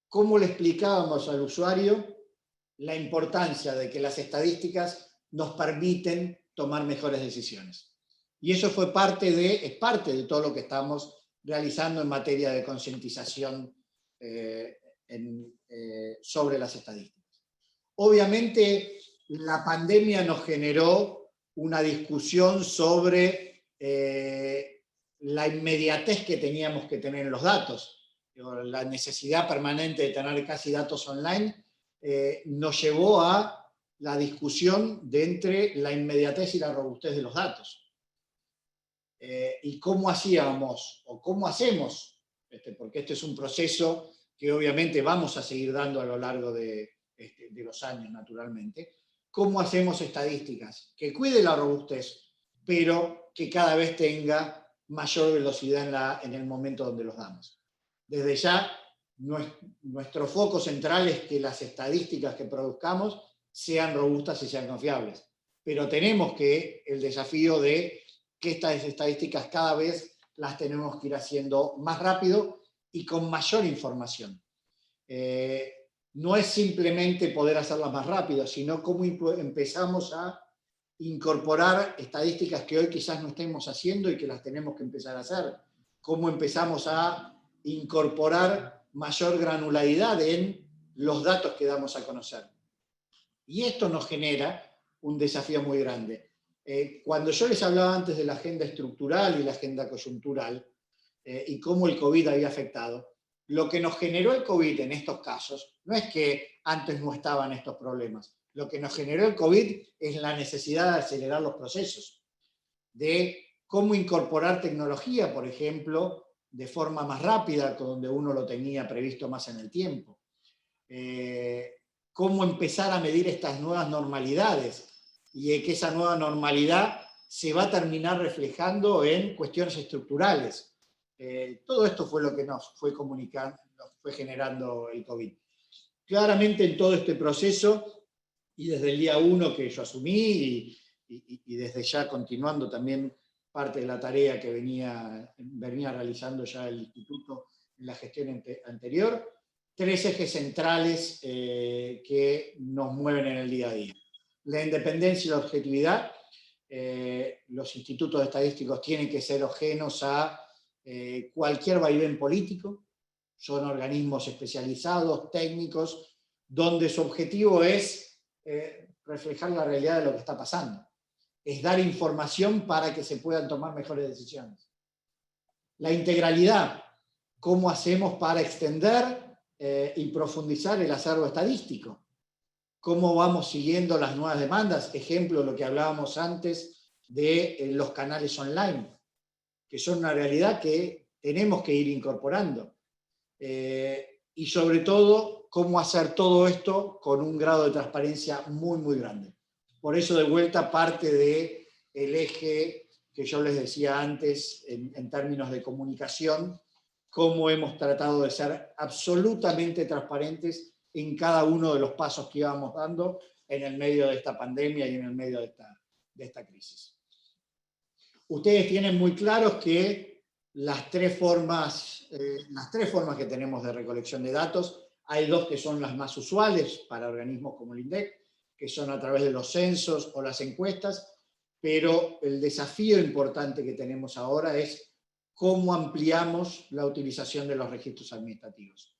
¿Cómo le explicábamos al usuario la importancia de que las estadísticas nos permiten tomar mejores decisiones? Y eso es parte de todo lo que estamos realizando en materia de concientización sobre las estadísticas. Obviamente, la pandemia nos generó una discusión sobre la inmediatez que teníamos que tener en los datos. La necesidad permanente de tener casi datos online nos llevó a la discusión de entre la inmediatez y la robustez de los datos. Y cómo hacíamos, o cómo hacemos, porque este es un proceso que obviamente vamos a seguir dando a lo largo de los años, naturalmente, cómo hacemos estadísticas que cuide la robustez, pero que cada vez tenga mayor velocidad en el momento donde los damos. Desde ya, nuestro foco central es que las estadísticas que produzcamos sean robustas y sean confiables, pero tenemos el desafío de que estas estadísticas cada vez las tenemos que ir haciendo más rápido y con mayor información. No es simplemente poder hacerlas más rápido, sino cómo empezamos a incorporar estadísticas que hoy quizás no estemos haciendo y que las tenemos que empezar a hacer. Cómo empezamos a incorporar mayor granularidad en los datos que damos a conocer. Y esto nos genera un desafío muy grande. Cuando yo les hablaba antes de la agenda estructural y la agenda coyuntural, y cómo el COVID había afectado, lo que nos generó el COVID en estos casos no es que antes no estaban estos problemas. Lo que nos generó el COVID es la necesidad de acelerar los procesos, de cómo incorporar tecnología, por ejemplo, de forma más rápida, donde uno lo tenía previsto más en el tiempo. Cómo empezar a medir estas nuevas normalidades y que esa nueva normalidad se va a terminar reflejando en cuestiones estructurales. Todo esto fue lo que nos fue comunicando, nos fue generando el COVID. Claramente en todo este proceso, y desde el día 1 que yo asumí, y desde ya continuando también parte de la tarea que venía realizando ya el Instituto en la gestión anterior, 3 ejes centrales que nos mueven en el día a día. La independencia y la objetividad. Los institutos estadísticos tienen que ser ajenos a cualquier vaivén político. Son organismos especializados, técnicos, donde su objetivo es reflejar la realidad de lo que está pasando. Es dar información para que se puedan tomar mejores decisiones. La integralidad. ¿Cómo hacemos para extender y profundizar el acervo estadístico? ¿Cómo vamos siguiendo las nuevas demandas? Ejemplo, lo que hablábamos antes de los canales online, que son una realidad que tenemos que ir incorporando. Y sobre todo, cómo hacer todo esto con un grado de transparencia muy, muy grande. Por eso, de vuelta, parte del eje que yo les decía antes, en términos de comunicación, cómo hemos tratado de ser absolutamente transparentes en cada uno de los pasos que íbamos dando en el medio de esta pandemia y en el medio de esta crisis. Ustedes tienen muy claros que las tres formas que tenemos de recolección de datos, hay dos que son las más usuales para organismos como el INDEC, que son a través de los censos o las encuestas, pero el desafío importante que tenemos ahora es cómo ampliamos la utilización de los registros administrativos.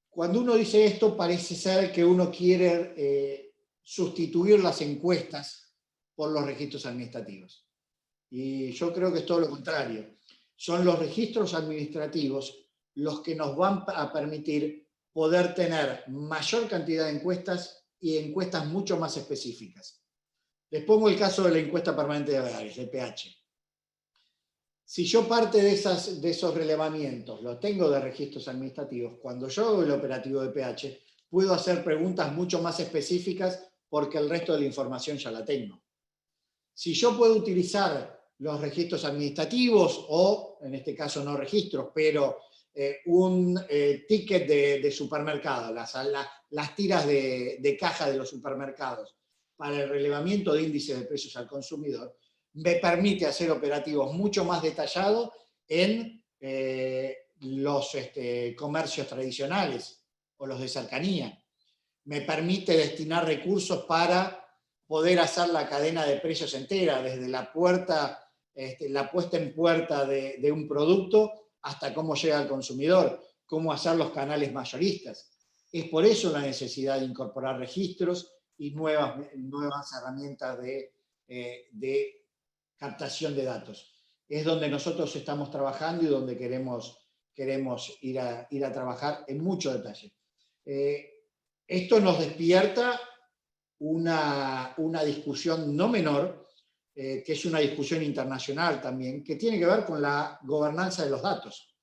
Cuando uno dice esto, parece ser que uno quiere sustituir las encuestas por los registros administrativos. Y yo creo que es todo lo contrario. Son los registros administrativos los que nos van a permitir poder tener mayor cantidad de encuestas y encuestas mucho más específicas. Les pongo el caso de la encuesta permanente de edades, de pH. Si yo parte de esos relevamientos lo tengo de registros administrativos, cuando yo hago el operativo de pH, puedo hacer preguntas mucho más específicas porque el resto de la información ya la tengo. Si yo puedo utilizar los registros administrativos, o en este caso no registros, pero un ticket de supermercado, las tiras de caja de los supermercados, para el relevamiento de índices de precios al consumidor, me permite hacer operativos mucho más detallados en los comercios tradicionales o los de cercanía. Me permite destinar recursos para poder hacer la cadena de precios entera, desde la puesta en puerta de un producto hasta cómo llega al consumidor, cómo hacer los canales mayoristas. Es por eso la necesidad de incorporar registros y nuevas herramientas de captación de datos. Es donde nosotros estamos trabajando y donde queremos ir a trabajar en mucho detalle. Esto nos despierta una discusión no menor, que es una discusión internacional también, que tiene que ver con la gobernanza de los datos.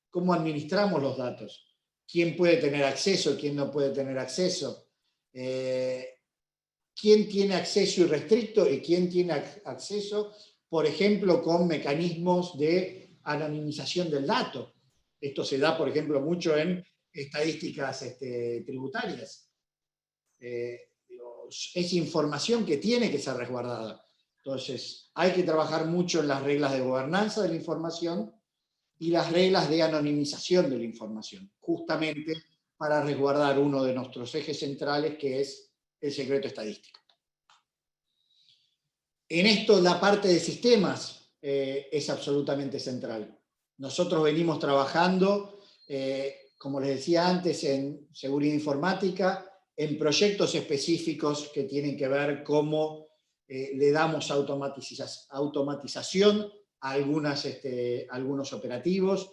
¿Cómo administramos los datos? ¿Quién puede tener acceso? ¿Quién no puede tener acceso? ¿Quién tiene acceso irrestricto y quién tiene acceso, por ejemplo, con mecanismos de anonimización del dato? Esto se da, por ejemplo, mucho en estadísticas tributarias. Es información que tiene que ser resguardada. Entonces, hay que trabajar mucho en las reglas de gobernanza de la información y las reglas de anonimización de la información, justamente para resguardar uno de nuestros ejes centrales, que es el secreto estadístico. En esto, la parte de sistemas es absolutamente central. Nosotros venimos trabajando, como les decía antes, en seguridad informática, en proyectos específicos que tienen que ver cómo le damos automatización a algunos operativos,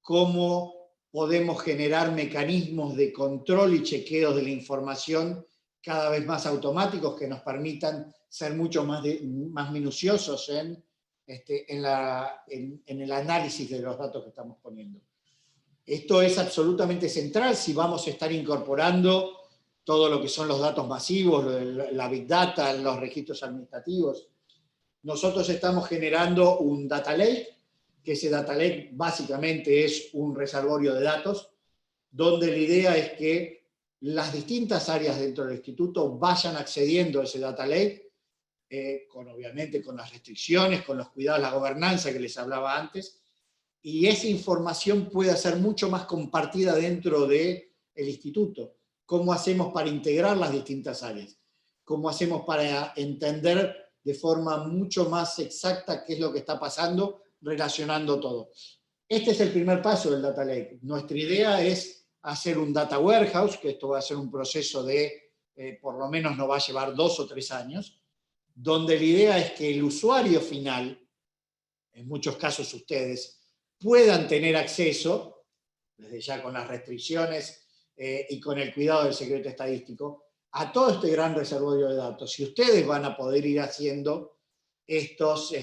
cómo podemos generar mecanismos de control y chequeo de la información cada vez más automáticos que nos permitan ser mucho más minuciosos en el análisis de los datos que estamos poniendo. Esto es absolutamente central si vamos a estar incorporando todo lo que son los datos masivos, la Big Data, los registros administrativos. Nosotros estamos generando un Data Lake, que ese Data Lake básicamente es un reservorio de datos, donde la idea es que las distintas áreas dentro del instituto vayan accediendo a ese Data Lake, obviamente con las restricciones, con los cuidados, la gobernanza que les hablaba antes, y esa información pueda ser mucho más compartida dentro del instituto. ¿Cómo hacemos para integrar las distintas áreas? ¿Cómo hacemos para entender de forma mucho más exacta qué es lo que está pasando, relacionando todo? Este es el primer paso del Data Lake. Nuestra idea es hacer un Data Warehouse, que esto va a ser un proceso de, por lo menos nos va a llevar 2 o 3 años, donde la idea es que el usuario final, en muchos casos ustedes, puedan tener acceso, desde ya con las restricciones y con el cuidado del secreto estadístico, a todo este gran reservorio de datos. Y ustedes van a poder ir haciendo estas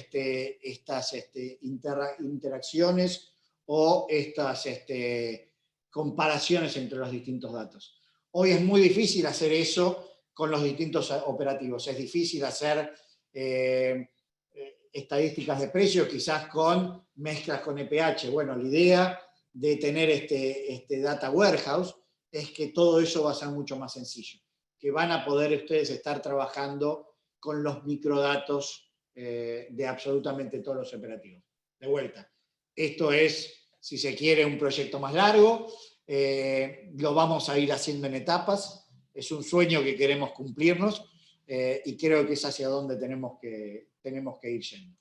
interacciones o estas comparaciones entre los distintos datos. Hoy es muy difícil hacer eso con los distintos operativos. Es difícil hacer estadísticas de precios, quizás con mezclas con EPH. Bueno, la idea de tener este data warehouse es que todo eso va a ser mucho más sencillo, que van a poder ustedes estar trabajando con los microdatos de absolutamente todos los operativos. De vuelta, esto es, si se quiere, un proyecto más largo, lo vamos a ir haciendo en etapas, es un sueño que queremos cumplirnos y creo que es hacia donde tenemos que ir yendo.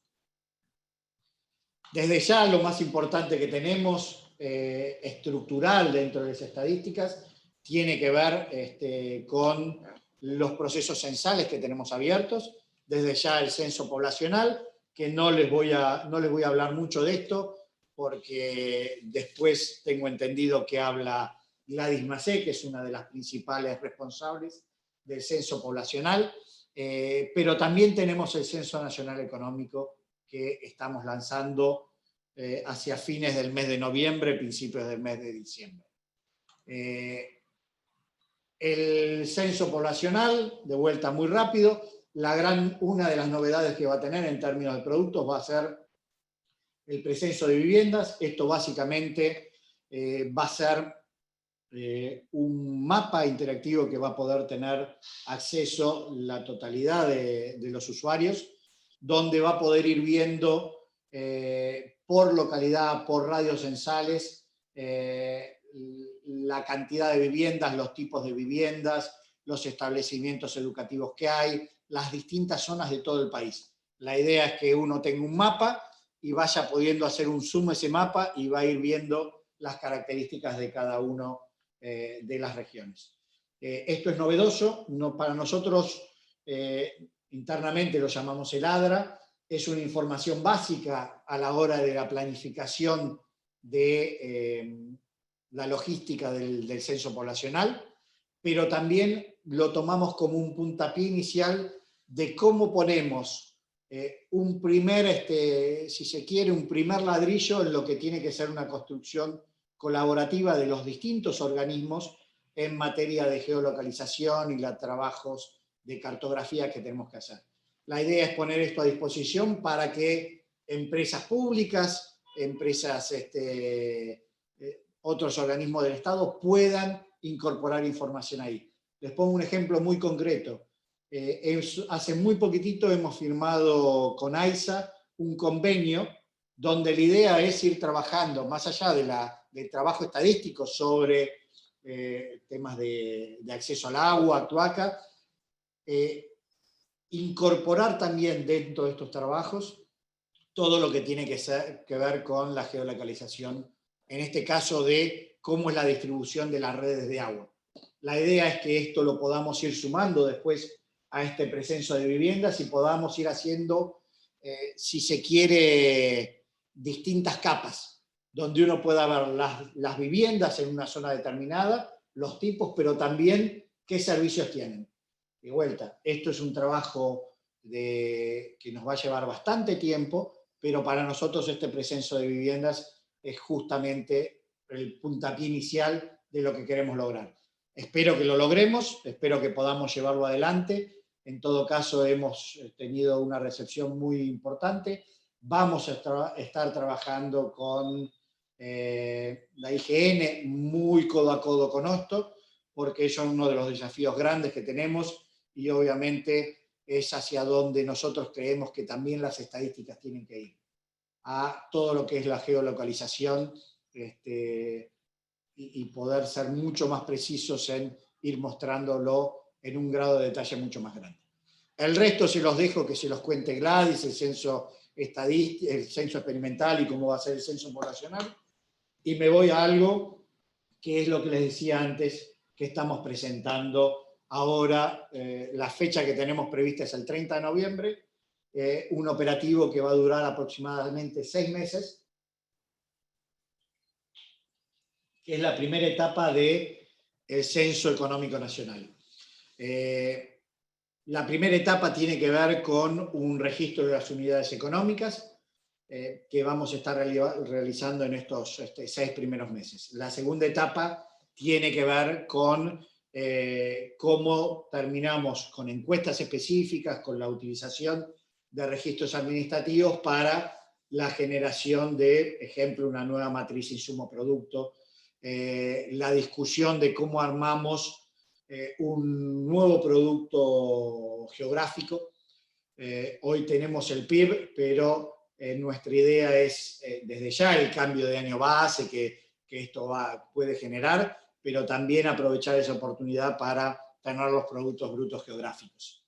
Desde ya lo más importante que tenemos estructural dentro de las estadísticas tiene que ver con los procesos censales que tenemos abiertos, desde ya el censo poblacional, que no les voy a hablar mucho de esto, porque después tengo entendido que habla Gladys Macé, que es una de las principales responsables del censo poblacional, pero también tenemos el Censo Nacional Económico que estamos lanzando hacia fines del mes de noviembre, principios del mes de diciembre. El censo poblacional, de vuelta muy rápido, una de las novedades que va a tener en términos de productos va a ser el precenso de viviendas. Esto básicamente va a ser un mapa interactivo que va a poder tener acceso la totalidad de los usuarios, donde va a poder ir viendo por localidad, por radios censales, la cantidad de viviendas, los tipos de viviendas, los establecimientos educativos que hay, las distintas zonas de todo el país. La idea es que uno tenga un mapa y vaya pudiendo hacer un zoom a ese mapa y va a ir viendo las características de cada uno de las regiones. Esto es novedoso, para nosotros internamente lo llamamos el ADRA, es una información básica a la hora de la planificación de la logística del censo poblacional, pero también lo tomamos como un puntapié inicial de cómo ponemos un primer, si se quiere, un primer ladrillo en lo que tiene que ser una construcción colaborativa de los distintos organismos en materia de geolocalización y los trabajos de cartografía que tenemos que hacer. La idea es poner esto a disposición para que empresas públicas, empresas, otros organismos del Estado puedan incorporar información ahí. Les pongo un ejemplo muy concreto. Hace muy poquitito hemos firmado con AISA un convenio donde la idea es ir trabajando, más allá del trabajo estadístico sobre temas de acceso al agua, Tuaca, incorporar también dentro de estos trabajos todo lo que tiene que ver con la geolocalización, en este caso de cómo es la distribución de las redes de agua. La idea es que esto lo podamos ir sumando después a este precenso de viviendas y podamos ir haciendo, si se quiere, distintas capas, donde uno pueda ver las viviendas en una zona determinada, los tipos, pero también qué servicios tienen. De vuelta, esto es un trabajo que nos va a llevar bastante tiempo, pero para nosotros este precenso de viviendas es justamente el puntapié inicial de lo que queremos lograr. Espero que lo logremos, espero que podamos llevarlo adelante. En todo caso, hemos tenido una recepción muy importante. Vamos a estar trabajando con la IGN muy codo a codo con esto, porque es uno de los desafíos grandes que tenemos y obviamente es hacia donde nosotros creemos que también las estadísticas tienen que ir, a todo lo que es la geolocalización y poder ser mucho más precisos en ir mostrándolo en un grado de detalle mucho más grande. El resto se los dejo que se los cuente Gladys, el censo experimental y cómo va a ser el censo poblacional, y me voy a algo que es lo que les decía antes, que estamos presentando ahora. La fecha que tenemos prevista es el 30 de noviembre, un operativo que va a durar aproximadamente 6 meses, que es la primera etapa del Censo Económico Nacional. La primera etapa tiene que ver con un registro de las unidades económicas que vamos a estar realizando en estos 6 primeros meses. La segunda etapa tiene que ver con cómo terminamos con encuestas específicas, con la utilización de registros administrativos para la generación de, ejemplo, una nueva matriz insumo-producto, la discusión de cómo armamos un nuevo producto geográfico. Hoy tenemos el PIB, pero nuestra idea es desde ya el cambio de año base que esto puede generar, pero también aprovechar esa oportunidad para tener los productos brutos geográficos.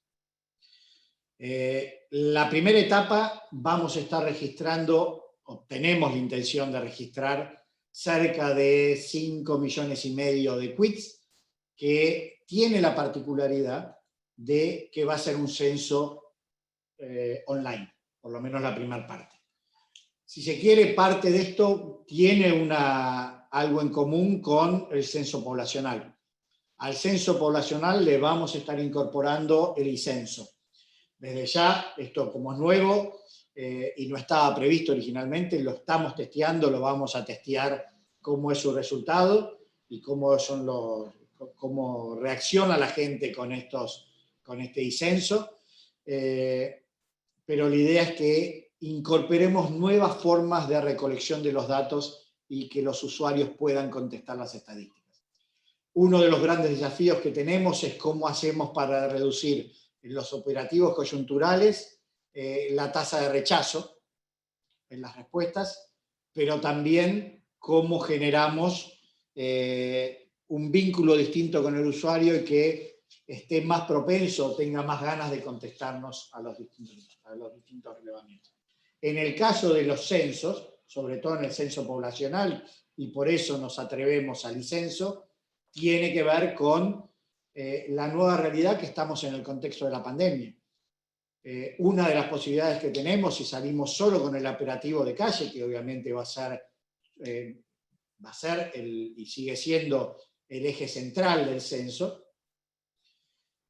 La primera etapa vamos a estar registrando, o tenemos la intención de registrar, cerca de 5,5 millones de quits, que tiene la particularidad de que va a ser un censo online, por lo menos la primera parte. Si se quiere, parte de esto tiene algo en común con el censo poblacional. Al censo poblacional le vamos a estar incorporando el icenso. Desde ya, esto como es nuevo y no estaba previsto originalmente, lo estamos testeando, lo vamos a testear cómo es su resultado y cómo reacciona la gente con este icenso. Pero la idea es que incorporemos nuevas formas de recolección de los datos y que los usuarios puedan contestar las estadísticas. Uno de los grandes desafíos que tenemos es cómo hacemos para reducir en los operativos coyunturales la tasa de rechazo en las respuestas, pero también cómo generamos un vínculo distinto con el usuario y que esté más propenso, tenga más ganas de contestarnos a los distintos relevamientos. En el caso de los censos, sobre todo en el censo poblacional, y por eso nos atrevemos al icenso, tiene que ver con la nueva realidad que estamos en el contexto de la pandemia. Una de las posibilidades que tenemos, si salimos solo con el operativo de calle, que obviamente va a ser y sigue siendo el eje central del censo,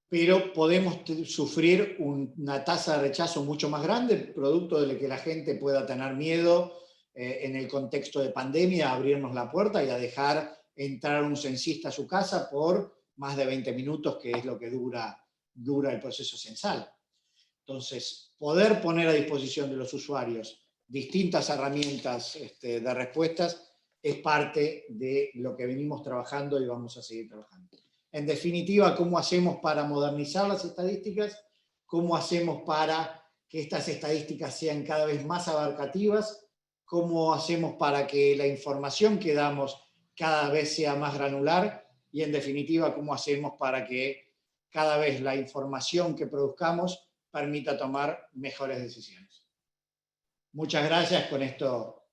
pero podemos sufrir una tasa de rechazo mucho más grande, producto de que la gente pueda tener miedo en el contexto de pandemia a abrirnos la puerta y a dejar entrar un censista a su casa por más de 20 minutos, que es lo que dura el proceso censal. Entonces, poder poner a disposición de los usuarios distintas herramientas de respuestas es parte de lo que venimos trabajando y vamos a seguir trabajando. En definitiva, ¿cómo hacemos para modernizar las estadísticas? ¿Cómo hacemos para que estas estadísticas sean cada vez más abarcativas? ¿Cómo hacemos para que la información que damos cada vez sea más granular? Y en definitiva, ¿cómo hacemos para que cada vez la información que produzcamos permita tomar mejores decisiones? Muchas gracias. Con esto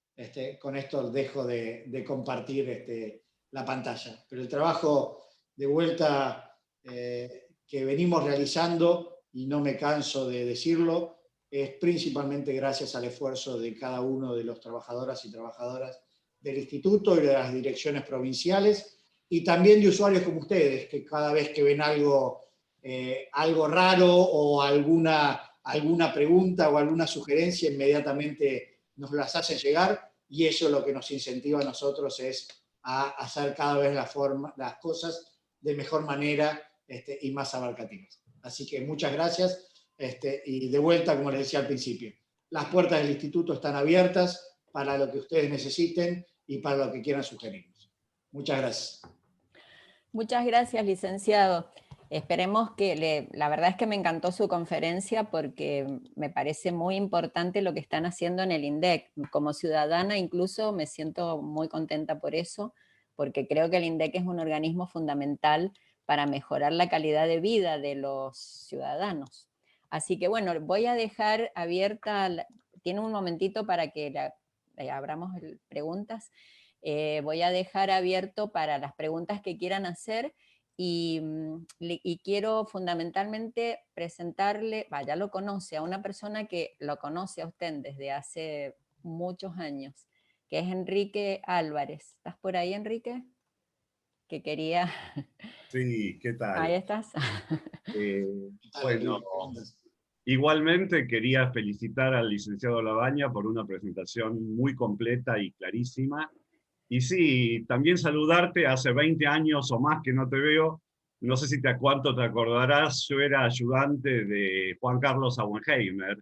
dejo de compartir la pantalla. Pero el trabajo de vuelta que venimos realizando, y no me canso de decirlo, es principalmente gracias al esfuerzo de cada uno de los trabajadoras y trabajadoras del instituto y de las direcciones provinciales, y también de usuarios como ustedes, que cada vez que ven algo raro o alguna pregunta o alguna sugerencia, inmediatamente nos las hacen llegar, y eso es lo que nos incentiva a nosotros, es a hacer cada vez las cosas de mejor manera y más abarcativas. Así que muchas gracias, y de vuelta, como les decía al principio, las puertas del instituto están abiertas para lo que ustedes necesiten y para lo que quieran sugerirnos. Muchas gracias. Muchas gracias, licenciado. Esperemos que, la verdad es que me encantó su conferencia porque me parece muy importante lo que están haciendo en el INDEC. Como ciudadana incluso me siento muy contenta por eso, porque creo que el INDEC es un organismo fundamental para mejorar la calidad de vida de los ciudadanos. Así que bueno, voy a dejar abierta, tiene un momentito para que abramos preguntas. Voy a dejar abierto para las preguntas que quieran hacer. Y quiero fundamentalmente presentarle, ya lo conoce, a una persona que lo conoce a usted desde hace muchos años, que es Enrique Álvarez. ¿Estás por ahí, Enrique? Que quería... Sí, ¿qué tal? Ahí estás. Bueno, igualmente quería felicitar al licenciado Labaña por una presentación muy completa y clarísima. Y sí, también saludarte, hace 20 años o más que no te veo, no sé si cuánto te acordarás, yo era ayudante de Juan Carlos Auenheimer,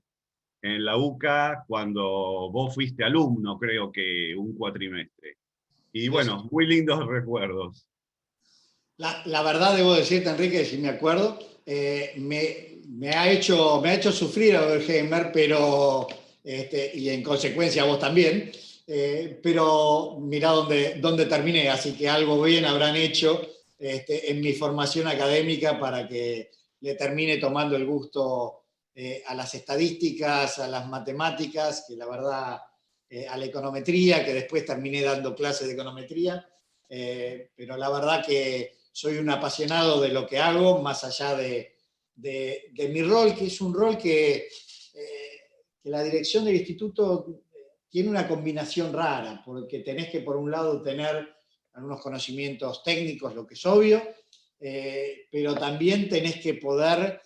en la UCA cuando vos fuiste alumno, creo que un cuatrimestre. Y bueno, Sí. muy lindos recuerdos. La verdad, debo decirte, Enrique, si me acuerdo, me ha hecho sufrir a Bergheimer, pero, y en consecuencia vos también, pero mirá dónde terminé, así que algo bien habrán hecho en mi formación académica para que le termine tomando el gusto a las estadísticas, a las matemáticas, que la verdad, a la econometría, que después terminé dando clases de econometría, pero la verdad que soy un apasionado de lo que hago, más allá de mi rol, que es un rol que la dirección del instituto tiene una combinación rara, porque tenés que, por un lado, tener algunos conocimientos técnicos, lo que es obvio, pero también tenés que poder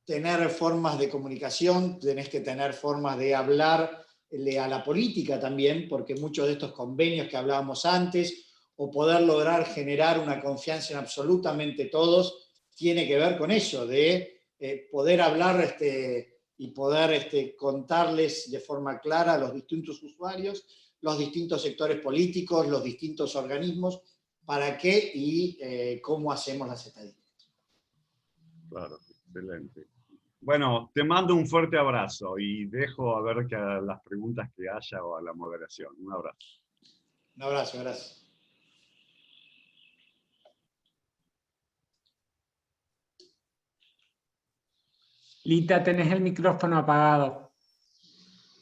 tener formas de comunicación, tenés que tener formas de hablarle a la política también, porque muchos de estos convenios que hablábamos antes, o poder lograr generar una confianza en absolutamente todos, tiene que ver con eso, de poder hablar y poder contarles de forma clara a los distintos usuarios, los distintos sectores políticos, los distintos organismos, para qué y cómo hacemos las estadísticas. Claro, excelente. Bueno, te mando un fuerte abrazo y dejo a ver las preguntas que haya o a la moderación. Un abrazo. Un abrazo, gracias. Lita, tenés el micrófono apagado.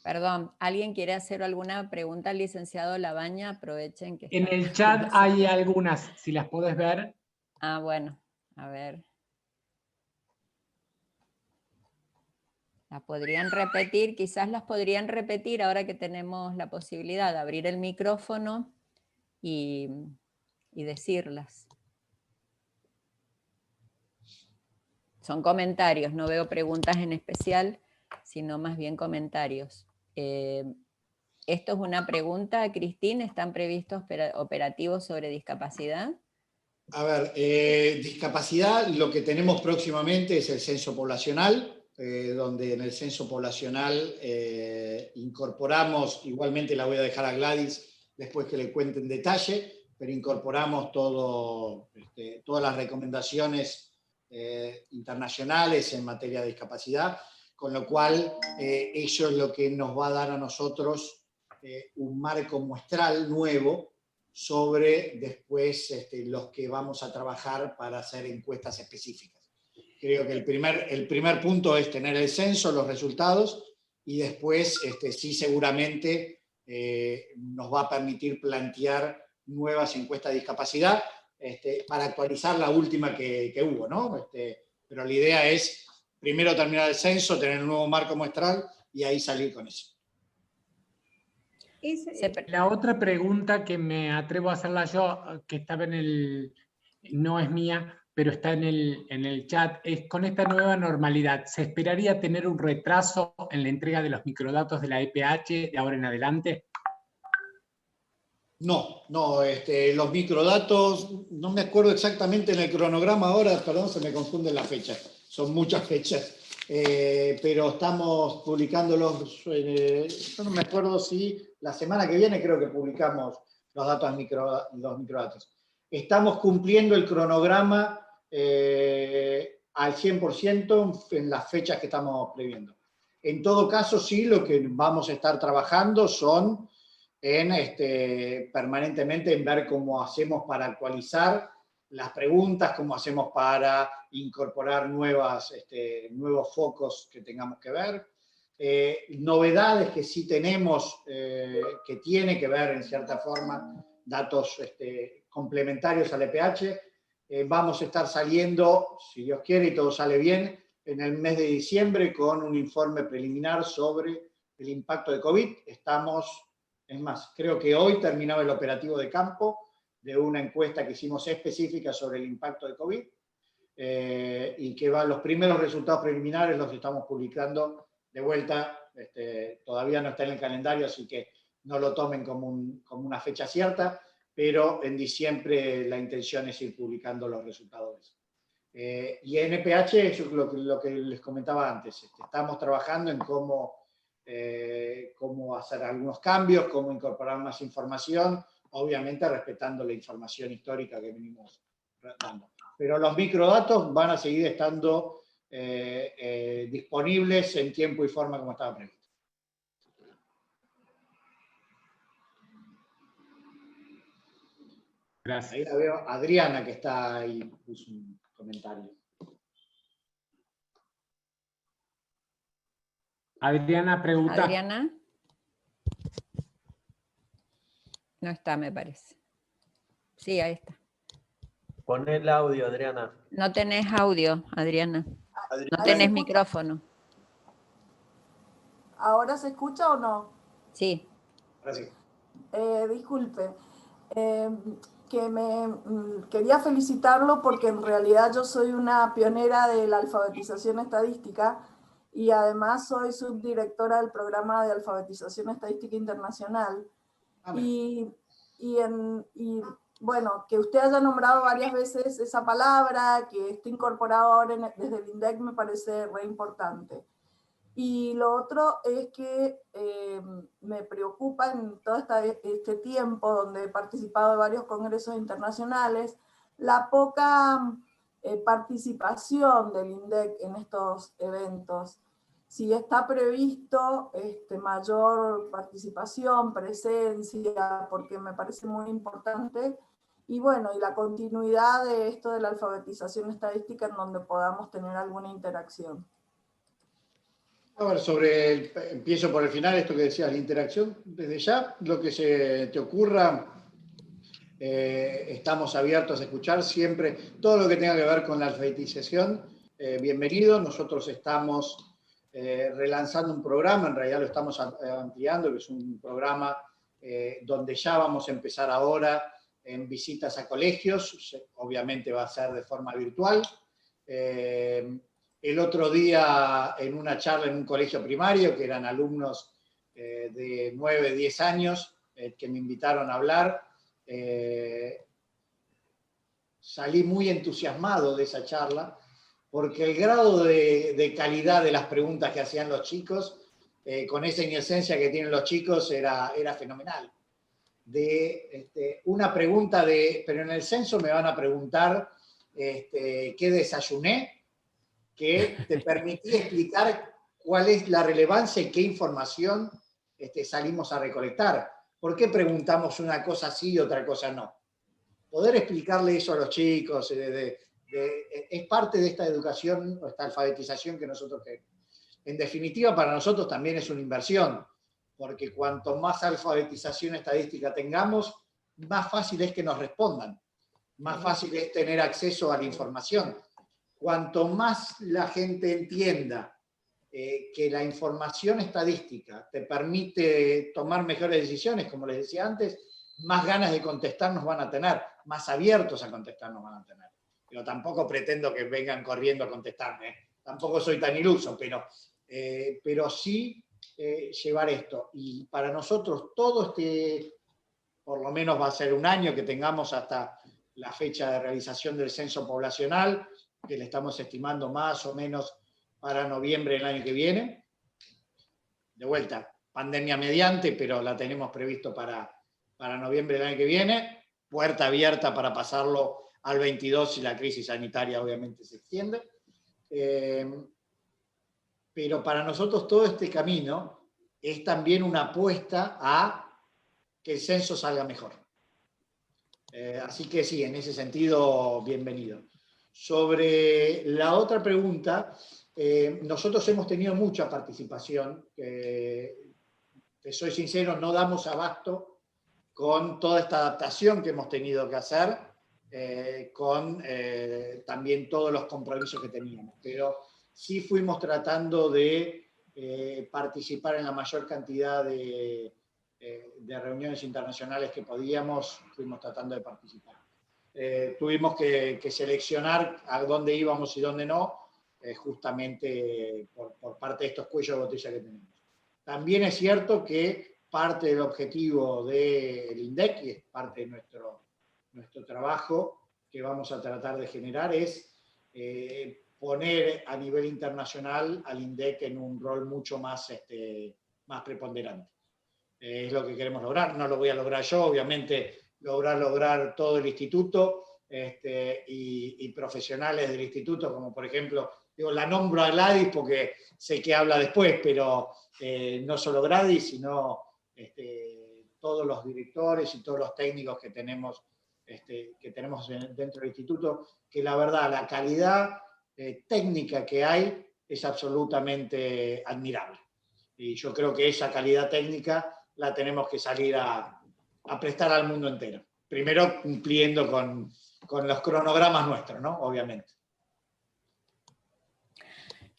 Perdón, ¿alguien quiere hacer alguna pregunta al licenciado Labaña? Aprovechen que En está el chat hay algunas, si las podés ver. Ah, bueno, a ver. ¿Las podrían repetir? Quizás las podrían repetir ahora que tenemos la posibilidad de abrir el micrófono y decirlas. Son comentarios, no veo preguntas en especial, sino más bien comentarios. Esto es una pregunta, Cristín, ¿están previstos operativos sobre discapacidad? A ver, discapacidad, lo que tenemos próximamente es el censo poblacional, donde en el censo poblacional incorporamos, igualmente la voy a dejar a Gladys después que le cuente en detalle, pero incorporamos todas las recomendaciones internacionales en materia de discapacidad, con lo cual eso es lo que nos va a dar a nosotros un marco muestral nuevo sobre después los que vamos a trabajar para hacer encuestas específicas. Creo que el primer punto es tener el censo, los resultados, y después sí seguramente nos va a permitir plantear nuevas encuestas de discapacidad para actualizar la última que hubo, ¿no? Pero la idea es primero terminar el censo, tener un nuevo marco muestral y ahí salir con eso. La otra pregunta que me atrevo a hacerla yo, que estaba no es mía, pero está en el chat, es con esta nueva normalidad, ¿se esperaría tener un retraso en la entrega de los microdatos de la EPH de ahora en adelante? No, los microdatos, no me acuerdo exactamente en el cronograma ahora, perdón, se me confunden las fechas, son muchas fechas, pero estamos publicándolos, yo no me acuerdo si la semana que viene creo que publicamos los datos los microdatos. Estamos cumpliendo el cronograma al 100% en las fechas que estamos previendo. En todo caso, sí, lo que vamos a estar trabajando son permanentemente en ver cómo hacemos para actualizar las preguntas, cómo hacemos para incorporar nuevos focos que tengamos que ver. Novedades que sí tenemos, que tiene que ver en cierta forma, datos complementarios al EPH. Vamos a estar saliendo, si Dios quiere y todo sale bien, en el mes de diciembre con un informe preliminar sobre el impacto de COVID. Es más, creo que hoy terminaba el operativo de campo de una encuesta que hicimos específica sobre el impacto de COVID y que los primeros resultados preliminares los estamos publicando de vuelta. Todavía no está en el calendario, así que no lo tomen como una fecha cierta, pero en diciembre la intención es ir publicando los resultados. Y en NPH, lo que les comentaba antes, estamos trabajando en cómo hacer algunos cambios, cómo incorporar más información, obviamente respetando la información histórica que venimos dando. Pero los microdatos van a seguir estando disponibles en tiempo y forma como estaba previsto. Gracias. Ahí la veo Adriana, que está ahí, puso un comentario. Adriana pregunta. Adriana. No está, me parece. Sí, ahí está. Pon el audio, Adriana. No tenés audio, Adriana. No Ahí tenés se micrófono. ¿Ahora se escucha o no? Sí. Ahora sí. Disculpe, quería felicitarlo porque en realidad yo soy una pionera de la alfabetización estadística y además soy subdirectora del programa de alfabetización estadística internacional. Y bueno, que usted haya nombrado varias veces esa palabra, que esté incorporado ahora desde el INDEC me parece re importante. Y lo otro es que me preocupa en todo este tiempo donde he participado de varios congresos internacionales, la poca participación del INDEC en estos eventos. Si está previsto mayor participación, presencia, porque me parece muy importante, y bueno, y la continuidad de esto de la alfabetización estadística en donde podamos tener alguna interacción. A ver, empiezo por el final, esto que decías, la interacción, desde ya, lo que se te ocurra, estamos abiertos a escuchar siempre, todo lo que tenga que ver con la alfabetización, bienvenido. Nosotros estamos relanzando un programa, en realidad lo estamos ampliando, que es un programa donde ya vamos a empezar ahora en visitas a colegios, obviamente va a ser de forma virtual. El otro día, en una charla en un colegio primario, que eran alumnos de 9, 10 años, que me invitaron a hablar, salí muy entusiasmado de esa charla, porque el grado de calidad de las preguntas que hacían los chicos, con esa inocencia que tienen los chicos, era fenomenal. Una pregunta pero en el censo me van a preguntar qué desayuné, que te permitía explicar cuál es la relevancia y qué información salimos a recolectar. ¿Por qué preguntamos una cosa sí y otra cosa no? Poder explicarle eso a los chicos es parte de esta educación, o esta alfabetización que nosotros queremos. En definitiva, para nosotros también es una inversión, porque cuanto más alfabetización estadística tengamos, más fácil es que nos respondan, más fácil es tener acceso a la información. Cuanto más la gente entienda que la información estadística te permite tomar mejores decisiones, como les decía antes, más ganas de contestarnos van a tener, más abiertos a contestarnos van a tener. Pero tampoco pretendo que vengan corriendo a contestarme, tampoco soy tan iluso, pero sí llevar esto. Y para nosotros todo por lo menos va a ser un año que tengamos hasta la fecha de realización del censo poblacional, que le estamos estimando más o menos para noviembre del año que viene. De vuelta, pandemia mediante, pero la tenemos previsto para noviembre del año que viene. Puerta abierta para pasarlo al 22 si la crisis sanitaria obviamente se extiende. Pero para nosotros todo este camino es también una apuesta a que el censo salga mejor. Así que sí, en ese sentido, bienvenido. Sobre la otra pregunta, nosotros hemos tenido mucha participación. Te soy sincero, no damos abasto con toda esta adaptación que hemos tenido que hacer, con también todos los compromisos que teníamos. Pero sí fuimos tratando de participar en la mayor cantidad de reuniones internacionales que podíamos, fuimos tratando de participar. Tuvimos que seleccionar a dónde íbamos y dónde no, justamente por parte de estos cuellos de botella que tenemos. También es cierto que parte del objetivo del INDEC, y es parte de nuestro trabajo que vamos a tratar de generar, es poner a nivel internacional al INDEC en un rol mucho más, más preponderante. Es lo que queremos lograr. No lo voy a lograr yo, obviamente lograr todo el instituto y profesionales del instituto, como por ejemplo, digo, la nombro a Gladys porque sé que habla después, pero no solo Gladys, sino todos los directores y todos los técnicos que tenemos dentro del instituto, que la verdad, la calidad técnica que hay es absolutamente admirable. Y yo creo que esa calidad técnica la tenemos que salir a prestar al mundo entero. Primero cumpliendo con los cronogramas nuestros, ¿no? Obviamente.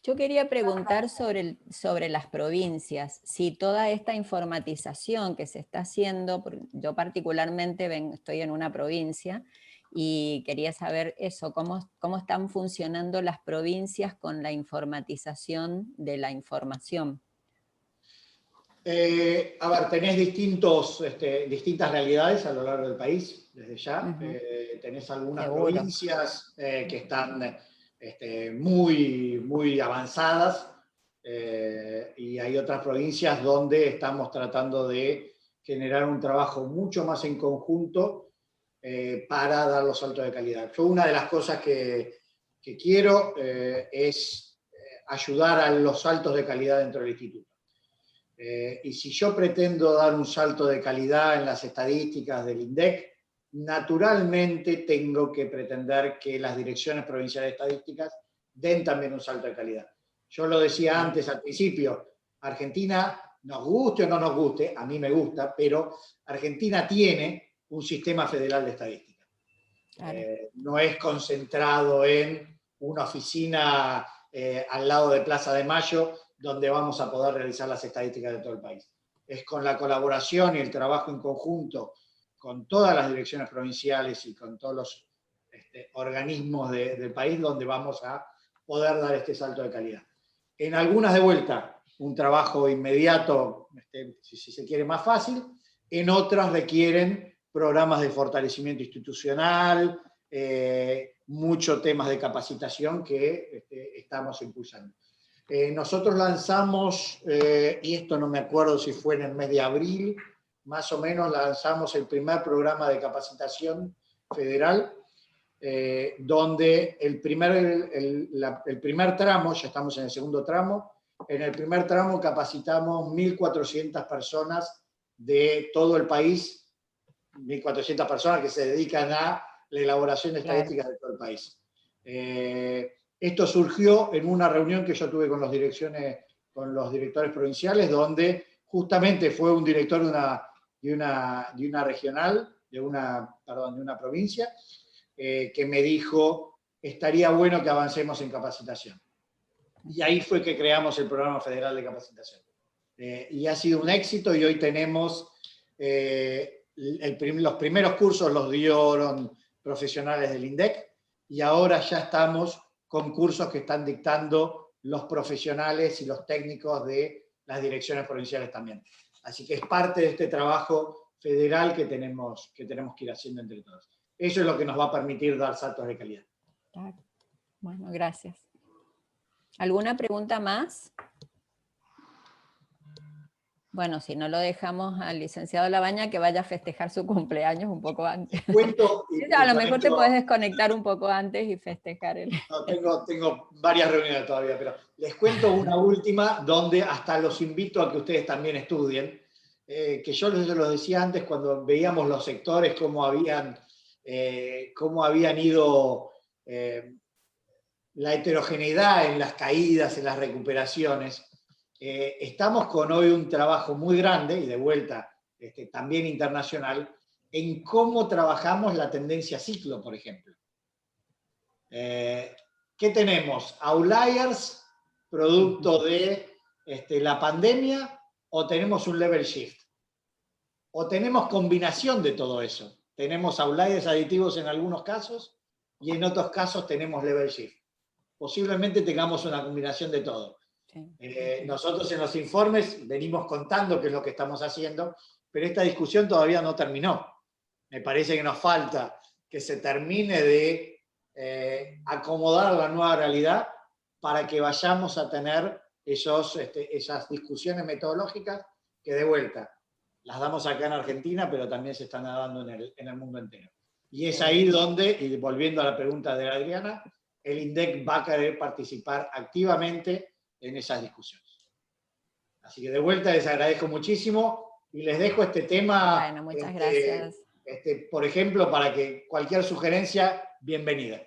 Yo quería preguntar sobre las provincias, si toda esta informatización que se está haciendo, yo particularmente estoy en una provincia, y quería saber eso, cómo están funcionando las provincias con la informatización de la información. A ver, tenés distintas realidades a lo largo del país, desde ya. Tenés algunas provincias que están muy avanzadas, y hay otras provincias donde estamos tratando de generar un trabajo mucho más en conjunto para dar los saltos de calidad. Yo una de las cosas que quiero es ayudar a los saltos de calidad dentro del instituto. Y si yo pretendo dar un salto de calidad en las estadísticas del INDEC, naturalmente tengo que pretender que las direcciones provinciales de estadísticas den también un salto de calidad. Yo lo decía antes al principio, Argentina, nos guste o no nos guste, a mí me gusta, pero Argentina tiene un sistema federal de estadística. Claro. No es concentrado en una oficina al lado de Plaza de Mayo, donde vamos a poder realizar las estadísticas de todo el país. Es con la colaboración y el trabajo en conjunto con todas las direcciones provinciales y con todos los organismos del país donde vamos a poder dar este salto de calidad. En algunas de vuelta, un trabajo inmediato, si se quiere más fácil, en otras requieren programas de fortalecimiento institucional, muchos temas de capacitación que estamos impulsando. Nosotros lanzamos, y esto no me acuerdo si fue en el mes de abril, más o menos lanzamos el primer programa de capacitación federal, donde el primer tramo, ya estamos en el segundo tramo, en el primer tramo capacitamos 1.400 personas de todo el país, 1.400 personas que se dedican a la elaboración de estadísticas de todo el país. Esto surgió en una reunión que yo tuve con los directores provinciales, donde justamente fue un director de una regional, de una provincia, que me dijo, estaría bueno que avancemos en capacitación. Y ahí fue que creamos el Programa Federal de Capacitación. Y ha sido un éxito, y hoy tenemos, los primeros cursos los dieron profesionales del INDEC, y ahora ya estamos con cursos que están dictando los profesionales y los técnicos de las direcciones provinciales también. Así que es parte de este trabajo federal que tenemos que ir haciendo entre todos. Eso es lo que nos va a permitir dar saltos de calidad. Claro. Bueno, gracias. ¿Alguna pregunta más? Bueno, si no, lo dejamos al licenciado Labaña que vaya a festejar su cumpleaños un poco antes. A lo mejor te puedes desconectar un poco antes y festejar el... No, tengo varias reuniones todavía, pero les cuento una última donde hasta los invito a que ustedes también estudien, que yo les lo decía antes cuando veíamos los sectores, cómo habían ido la heterogeneidad en las caídas, en las recuperaciones. Estamos con hoy un trabajo muy grande, y de vuelta también internacional, en cómo trabajamos la tendencia ciclo, por ejemplo. ¿Qué tenemos? ¿Outliers, producto de la pandemia, o tenemos un level shift? ¿O tenemos combinación de todo eso? Tenemos outliers aditivos en algunos casos, y en otros casos tenemos level shift. Posiblemente tengamos una combinación de todo. Nosotros en los informes venimos contando qué es lo que estamos haciendo, pero esta discusión todavía no terminó. Me parece que nos falta que se termine de acomodar la nueva realidad para que vayamos a tener esas discusiones metodológicas que de vuelta las damos acá en Argentina, pero también se están dando en el mundo entero. Y es ahí donde, y volviendo a la pregunta de Adriana, el INDEC va a querer participar activamente en esas discusiones. Así que de vuelta les agradezco muchísimo y les dejo este tema, bueno, muchas gracias. por ejemplo, para que cualquier sugerencia, bienvenida.